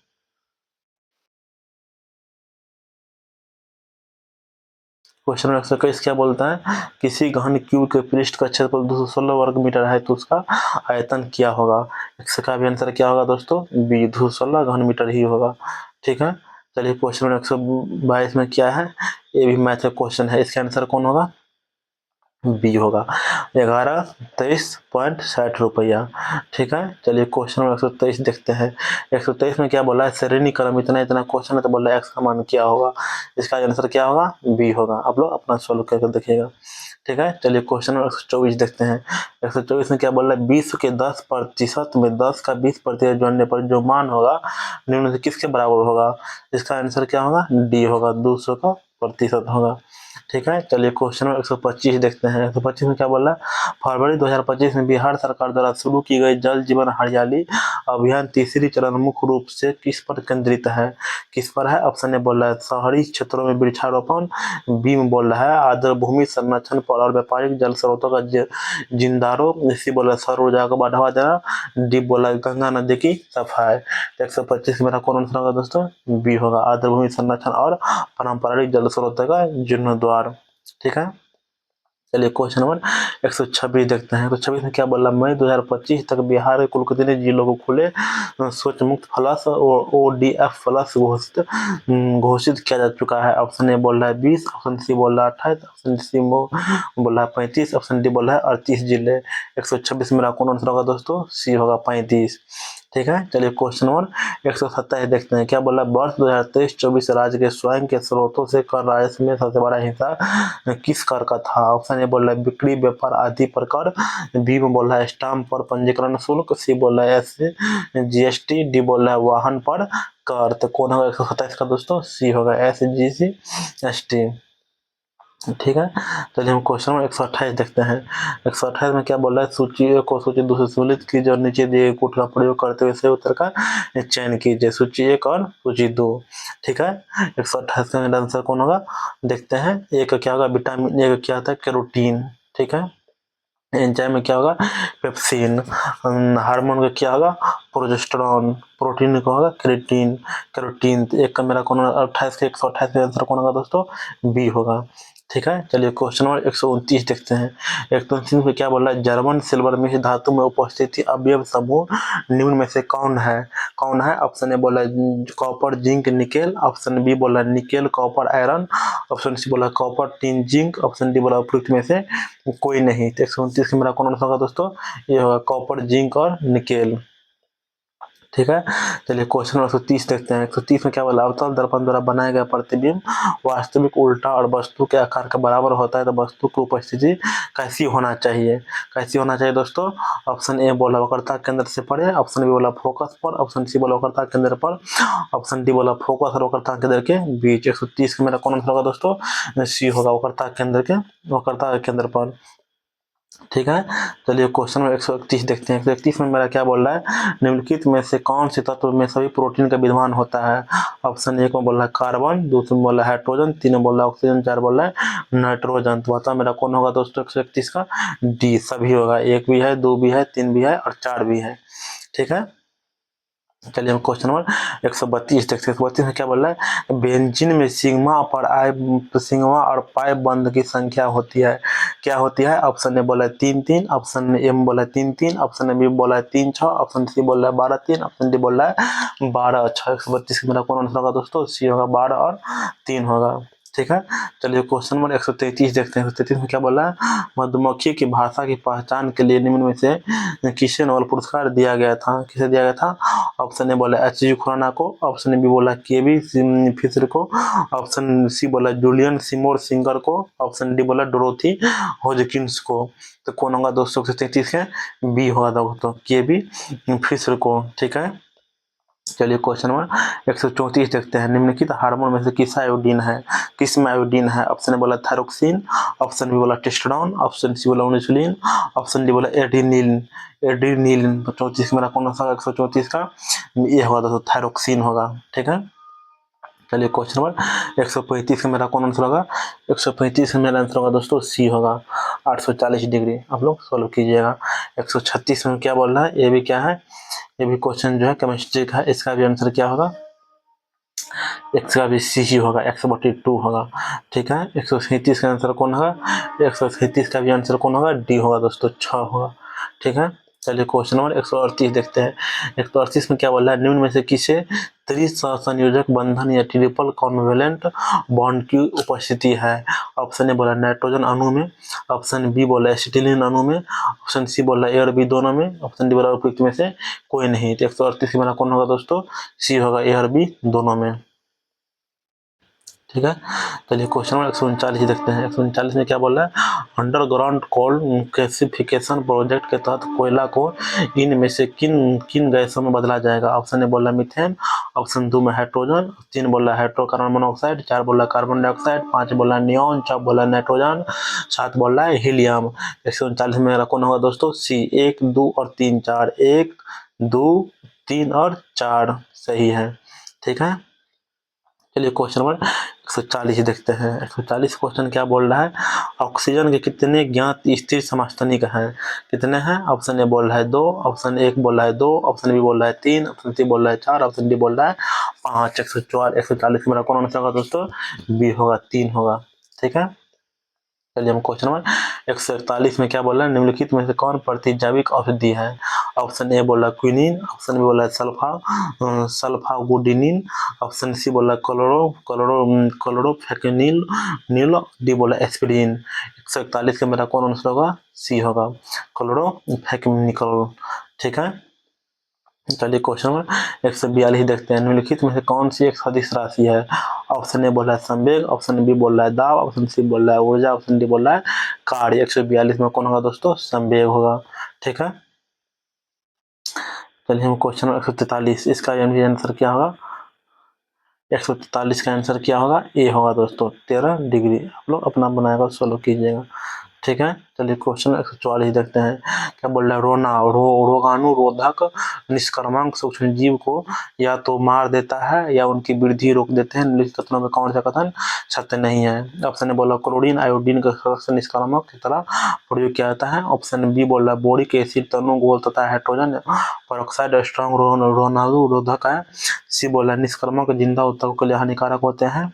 क्वेश्चन नंबर 121 क्या बोलता है, किसी घन क्यूब के पृष्ठ का क्षेत्रफल 216 वर्ग मीटर है तो उसका आयतन क्या होगा। इसका भी आंसर क्या होगा दोस्तों, बी 216 घन मीटर ही होगा। ठीक है, चलिए क्वेश्चन नंबर 122 में क्या है, ये भी मैथ का क्वेश्चन है, इसका आंसर कौन होगा, बी होगा 1123.60 रुपया। ठीक है, चलिए क्वेश्चन नंबर 123 देखते हैं। 123 में क्या बोला है, श्रेणी क्रम इतना इतना क्वेश्चन है तो बोला एक्स का मान क्या होगा, इसका आंसर क्या होगा, बी होगा। आप लोग अपना सॉल्व करके देखिएगा। ठीक है, चलिए क्वेश्चन नंबर 124 देखते हैं। 124 में क्या बोल रहा है, 20 के 10% में 10 का 20% जोड़ने पर जो मान होगा निम्न से किसके बराबर होगा। इसका आंसर क्या होगा, डी होगा 200 का प्रतिशत होगा। ठीक है, चलिए क्वेश्चन नंबर 125 देखते हैं। 125 में क्या बोल रहा है? फरवरी 2025 में बिहार सरकार द्वारा शुरू की गई जल जीवन हरियाली अभियान तीसरी चरण मुख्य रूप से किस पर केंद्रित है? किस पर है? ऑप्शन ए बोल रहा है शहरी क्षेत्रों में वृक्षारोपण, बी में बोल रहा है आर्द्र भूमि संरक्षण पर और व्यापारिक जल स्रोतों का जिंदारो, सी बोल रहा है सौर ऊर्जा को बढ़ावा देना, डी बोला गंगा नदी की सफाई। 125 मेरा कौन आंसर होगा दोस्तों? बी होगा, आर्द्र भूमि संरक्षण और पारंपरिक जल स्रोतों का जीर्णोद्वार। ठीक है, चलिए क्वेश्चन नंबर 126 देखते हैं। 126 में क्या बोला? मई 2025 तक बिहार के कुल कितने जिलों को खुले स्वच्छ मुक्त फ्लश और ODF फ्लश घोषित किया जा चुका है? ऑप्शन ए बोल रहा है 20, ऑप्शन सी बोल रहा है 28, ऑप्शन सी बोल रहा है 35, ऑप्शन डी बोल रहा है 38 जिले। 126 मेरा कौन आंसर होगा दोस्तों? सी होगा 35। ठीक है, चलिए क्वेश्चन नंबर 127 देखते हैं। क्या बोला? वर्ष 2023-24 राज्य के स्वयं के स्रोतों से कर राजस्व में सबसे बड़ा हिस्सा किस कर का था? ऑप्शन ए बोल रहा है बिक्री व्यापार आदि पर कर, बी में बोल रहा है स्टाम्प पर पंजीकरण शुल्क, सी बोल रहा है SGST, डी बोल रहा है वाहन पर कर। तो कौन होगा 127 का दोस्तों? सी होगा SGST। ठीक है, चलिए हम क्वेश्चन नंबर 128 देखते हैं। 128 में क्या बोल रहा है? सूची ए को सूची 2 से सम्मिलित कीजिए और नीचे दिए गए कोड का प्रयोग करते हुए सही उत्तर का चयन कीजिए। सूची 1 और सूची 2। ठीक है, 128 का आंसर कौन होगा? देखते हैं। एक क्या होगा? विटामिन ए, क्या होता है? कैरोटीन। ठीक है, एंजाइम में क्या होगा? पेप्सिन। हार्मोन का क्या होगा? प्रोजेस्टेरॉन। प्रोटीन का होगा क्रिएटिन, कैरोटीन। एक का मेरा कौन? 28 के 128 का आंसर कौन होगा दोस्तों? बी होगा। ठीक है, चलिए क्वेश्चन नंबर 129 देखते हैं। 129 में क्या बोल रहा है? जर्मन सिल्वर मिश्र धातु में उपस्थित अवयव समूह निम्न में से कौन है? कौन है? ऑप्शन ए बोला copper zinc nickel, option B बोला nickel copper iron, option C बोला copper tin zinc, option D बोला उपयुक्त में से कोई नहीं। तो 129 का मेरा कौन आंसर होगा दोस्तों? ये होगा कॉपर जिंक और निकेल। ठीक है, चलिए क्वेश्चन नंबर 130 देखते हैं। 130 में क्या बोला? अवतल दर्पण द्वारा बनाया गया प्रतिबिंब वास्तविक उल्टा और वस्तु के आकार का बराबर होता है तो वस्तु की उपस्थिति कैसी होना चाहिए? कैसी होना चाहिए दोस्तों? ऑप्शन ए बोला वक्रता केंद्र से परे, ऑप्शन बी बोला फोकस पर, ऑप्शन सी बोला वक्रता केंद्र पर, ऑप्शन डी बोला फोकस और वक्रता केंद्र के बीच। 130 का मेरा कौन आंसर होगा दोस्तों? सी होगा वक्रता केंद्र पर। ठीक है, चलिए क्वेश्चन नंबर 131 देखते हैं। 131 में मेरा क्या बोल रहा है? निम्नलिखित में से कौन से तत्व में सभी प्रोटीन का विद्यमान होता है? ऑप्शन एक में बोल रहा है कार्बन, दूसरे में बोल रहा है हाइड्रोजन, तीन में बोल रहा है ऑक्सीजन, चार बोल रहा है नाइट्रोजन। तो बताओ मेरा कौन होगा दोस्तों 131 का? डी सभी होगा। एक भी है, दो भी है, तीन भी है और चार भी है। ठीक है, चलिए हम क्वेश्चन नंबर 132 देखते हैं। 132 में क्या बोल रहा है? बेंजीन में सिग्मा और पाई बंध की संख्या होती है, क्या होती है? ऑप्शन ने बोला 3-3, ऑप्शन ए में बोला 3-3, ऑप्शन बी बोला 3-6, ऑप्शन सी बोल रहा है 12-3, ऑप्शन डी बोल रहा है 12-6। 132 का मेरा कौन आंसर होगा दोस्तों? सी होगा 12 और 3 होगा। ठीक है, चलिए क्वेश्चन नंबर 133 देखते हैं। 133 में क्या बोला है? मधुमक्खी की भाषा की पहचान के लिए निम्न में से किसे नोबेल पुरस्कार दिया गया था? किसे दिया गया था? ऑप्शन ए बोला एच.जी. खुराना को, ऑप्शन बी बोला के.बी. फिशर को, ऑप्शन सी बोला जूलियन सीमोर सिंगर को, ऑप्शन डी बोला डोरोथी हॉजकिंस को। तो कौन होगा दोस्तों 133 के? बी होगा दोस्तों, के.बी. फिशर को। ठीक है, चलिए क्वेश्चन नंबर 134 देखते हैं। निम्नलिखित हार्मोन में से किस आयोडीन है? किस में आयोडीन है? ऑप्शन बोला थायरोक्सिन, ऑप्शन बी बोला टेस्टोस्टेरोन, ऑप्शन सी बोला इंसुलिन, ऑप्शन डी बोला एड्रीनलिन। 34 मेरा कौन सा 134 का? ये होगा दोस्तों थायरोक्सिन होगा। ठीक है, चलिए क्वेश्चन नंबर 135 का मेरा कौन आंसर होगा? 135 का मेरा आंसर होगा दोस्तों सी होगा 840 डिग्री। आप लोग सोल्व कीजिएगा। 136 में क्या बोल रहा है? ये भी क्या है? ये भी क्वेश्चन जो है केमिस्ट्री का है। इसका भी आंसर क्या होगा? इसका भी सी ही होगा, 142 होगा। ठीक है, 137 का आंसर कौन होगा? 137 का भी आंसर कौन होगा? डी होगा दोस्तों, 6 होगा। ठीक है, चलिए क्वेश्चन नंबर 138 देखते हैं। 138 में क्या बोल रहा है? निम्न में से किसे त्रिसंयोजक बंधन या ट्रिपल कॉन्वेलेंट बॉन्ड की उपस्थिति है? ऑप्शन ए बोला नाइट्रोजन अणु में, ऑप्शन बी बोला एसिटिलीन अणु में, ऑप्शन सी बोला ए और बी दोनों में, ऑप्शन डी बोला उपयुक्त में से कोई नहीं। तो 138 मेरा कौन होगा दोस्तों? सी होगा, ए और बी दोनों में। ठीक है। चलिए क्वेश्चन नंबर 139 देखते हैं। 139 में क्या बोल रहा है, अंडरग्राउंड कोल गैसिफिकेशन प्रोजेक्ट के तहत कोयला को इनमें से किन किन गैसों में बदला जाएगा। ऑप्शन ए बोल रहा है मीथेन, ऑप्शन 2 में हाइड्रोजन, 3 बोल रहा है हाइड्रोकार्बन मोनोऑक्साइड, 4 बोल रहा है कार्बन डाइऑक्साइड, 5 बोल रहा है नियॉन, 6 बोल रहा है नाइट्रोजन, 7 बोल रहा है हीलियम। 139 में मेरा कौन होगा दोस्तों, सी 1, 2 और 3, 4, 1, 2, 3 और 4 सही है। ठीक है। चलिए क्वेश्चन नंबर 140 देखते हैं। 140 क्वेश्चन क्या बोल रहा है, ऑक्सीजन के कितने ज्ञात स्थिर समस्थानिक हैं। कितने हैं, ऑप्शन ए बोल रहा है 2, ऑप्शन एक बोल रहा है 2, ऑप्शन बी बोल रहा है 3, ऑप्शन सी बोल रहा है 4, ऑप्शन डी बोल रहा है 5। 140 मेरा कौन आंसर होगा दोस्तों, बी होगा, 3 होगा। ठीक है। चलिए हम क्वेश्चन नंबर 141 में क्या बोल रहा है, निम्नलिखित में से कौन प्रतिजैविक औषधि है। ऑप्शन ए बोल रहा है क्विनीन, ऑप्शन बी बोल रहा है सल्फागुडिनिन, ऑप्शन सी बोल रहा है क्लोरोफेनिल नील, डी बोला एस्पिरिन। 141 का मेरा कौन आंसर होगा, सी होगा, क्लोरोफेनिकल। ठीक है। चलिए क्वेश्चन नंबर 142 देखते हैं। निम्नलिखित में से कौन सी एक सदिश राशि है। ऑप्शन ए बोल रहा है संवेग, ऑप्शन बी बोल रहा है दाब, ऑप्शन सी बोल रहा है ऊर्जा, ऑप्शन डी बोल रहा है कार्य। 142 में कौन होगा दोस्तों, संवेग होगा। ठीक है। चलिए हम क्वेश्चन नंबर 143, इसका आंसर क्या होगा, 143 का आंसर क्या होगा, ए होगा दोस्तों, 13 डिग्री। आप लोग अपना बनाएगा सोल्व कीजिएगा। ठीक है। चलिए क्वेश्चन 144 देखते हैं। क्या बोल रहा है, रोगाणुरोधक निष्क्रमक सूक्ष्म जीव को या तो मार देता है या उनकी वृद्धि रोक देते हैं। निम्नलिखित कथनों में कौन सा कथन सत्य नहीं है। ऑप्शन ए बोला क्लोरीन आयोडीन का सदस्य निष्क्रमक की तरह प्रयोग किया जाता है। ऑप्शन बी बोल रहा है बोरिक एसिड तनु गोल तथा हाइड्रोजन पेरोक्साइड स्ट्रॉन्ग रोगाणुरोधक है। सी बोल रहा है निष्क्रमक जिंदा ऊतकों के लिए हानिकारक होते हैं।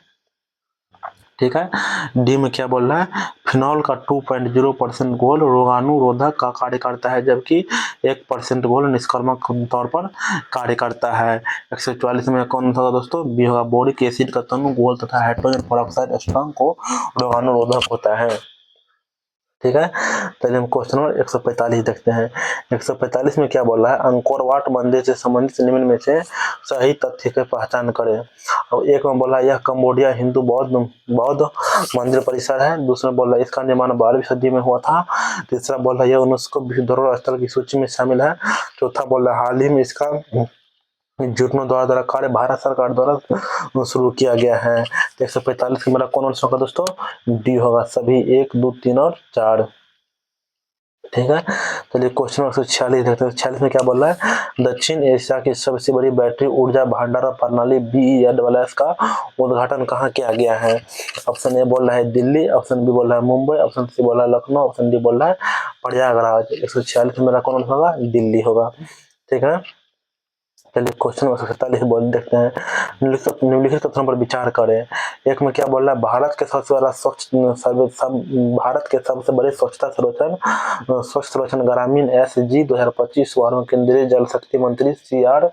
ठीक है। डी में क्या बोल रहा है, फिनॉल का 2.0% घोल रोगाणुरोधक का कार्य करता है, जबकि 1% घोल निष्क्रमक तौर पर कार्य करता है। 144 में कौन सा दोस्तों, बी होगा बोरिक एसिड का तनु घोल तथा हाइड्रोजन पेरोक्साइड स्ट्रॉन्ग को रोगाणुरोधक होता है। ठीक है। चलिए हम क्वेश्चन नंबर 145 देखते हैं। 145 में क्या बोल रहा है, अंकोर वाट मंदिर से संबंधित निम्न में से सही तथ्य की पहचान करें। और एक में बोला यह कंबोडिया हिंदू बौद्ध बौद्ध मंदिर परिसर है। दूसरा बोल रहा है इसका निर्माण 12वीं सदी में हुआ था। तीसरा बोल रहा है यह यूनेस्को विश्व धरोहर स्थल की सूची में शामिल है। चौथा बोल रहा है हाल ही में इसका जीर्णोद्धार कार्य भारत सरकार द्वारा शुरू किया गया है। 145 मेरा कौन आंसर होगा दोस्तों, डी होगा, सभी 1, 2, 3 और 4। ठीक है। चलिए क्वेश्चन 146 देखते हैं। 146 में क्या बोल रहा है, दक्षिण एशिया की सबसे बड़ी बैटरी ऊर्जा भंडारण प्रणाली BESS का उद्घाटन कहाँ किया गया है। ऑप्शन ए बोल रहा है दिल्ली, ऑप्शन बी बोल रहा है मुंबई, ऑप्शन सी बोल रहा है लखनऊ, ऑप्शन डी बोल रहा है प्रयागराज। 146 में मेरा कौन होगा, दिल्ली होगा। ठीक है। चलिए क्वेश्चन नंबर 147 बोल देखते हैं। निम्नलिखित कथनों पर विचार करें। एक में क्या बोल रहा है, भारत के सबसे बड़ा भारत के सबसे बड़े स्वच्छ सर्वेक्षण ग्रामीण SG 2025 शुभारंभ केंद्रीय जल शक्ति मंत्री CR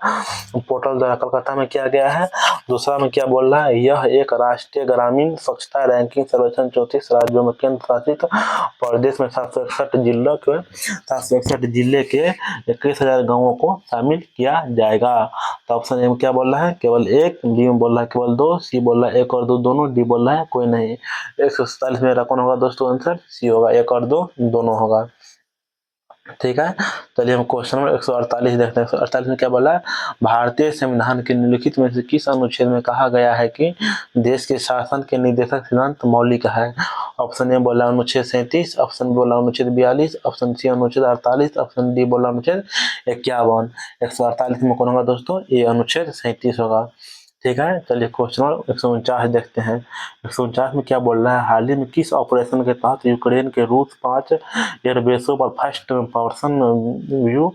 पोर्टल द्वारा कोलकाता में किया गया है। दूसरा में क्या बोल रहा है, यह एक राष्ट्रीय ग्रामीण स्वच्छता रैंकिंग सर्वेक्षण 34 राज्यों में केंद्र शासित प्रदेश में 761 जिले के 21,000 गाँवों को शामिल किया जाएगा। तो ऑप्शन ए में क्या बोल रहा है, केवल एक, बी में बोल रहा है केवल 2, सी बोल रहा है 1 और 2 दोनों, डी बोल रहा है कोई नहीं। 147 में कौन होगा दोस्तों आंसर, सी होगा, 1 और 2 दोनों होगा। ठीक है। चलिए हम क्वेश्चन नंबर 148 देखते हैं। 148 में क्या बोला है, भारतीय संविधान के निम्नलिखित में से किस अनुच्छेद में कहा गया है कि देश के शासन के निर्देशक सिद्धांत मौलिक है। ऑप्शन ए बोला अनुच्छेद 37, ऑप्शन बोला अनुच्छेद 42, ऑप्शन सी अनुच्छेद 48, ऑप्शन डी बोला अनुच्छेद 51। 148 में कौन होगा दोस्तों, ये अनुच्छेद 37 होगा। ठीक है। चलिए क्वेश्चन नंबर 149 देखते हैं। 149 में क्या बोल रहा है, हाल ही में किस ऑपरेशन के तहत यूक्रेन के रूस 5 एयरबेसों पर first person view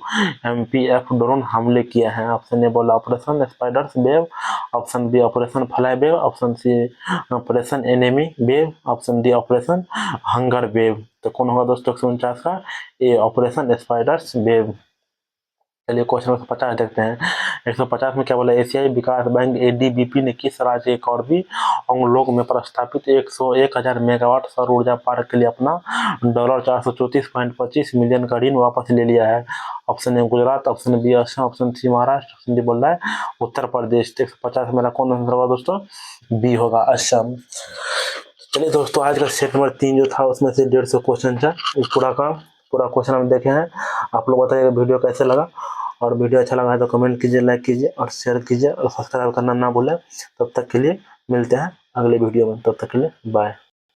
MPF drone हमले किए हैं। ऑप्शन ए बोला operation spider's web, option B operation fly web, option C operation enemy web, option D operation hunger web. तो कौन होगा दोस्तों 149 का, ए ऑपरेशन स्पाइडर्स वेव। चलिए क्वेश्चन 150 देखते हैं। 150 में क्या बोला, एशियाई विकास बैंक एडीबीपी ने किस राज्य के कॉर्बी आंगलोंग में प्रस्तावित 101,000 मेगावाट सौर ऊर्जा पार्क के लिए अपना $434.25 मिलियन का ऋण वापस ले लिया है? Option A Gujarat, option B Assam, option C Maharashtra, option D बोल रहा है उत्तर प्रदेश। 150 मेरा कौन आंसर होगा दोस्तों? बी होगा, असम। चलिए दोस्तों, आज का सेट नंबर 3 जो था उसमें से 150 क्वेश्चन था। इस पूरा क्वेश्चन हम देखे हैं। आप लोग बताइए वीडियो कैसे लगा, और वीडियो अच्छा लगा है तो कमेंट कीजिए, लाइक कीजिए और शेयर कीजिए और सब्सक्राइब करना ना भूलें। तब तक के लिए मिलते हैं अगले वीडियो में, तब तक के लिए बाय।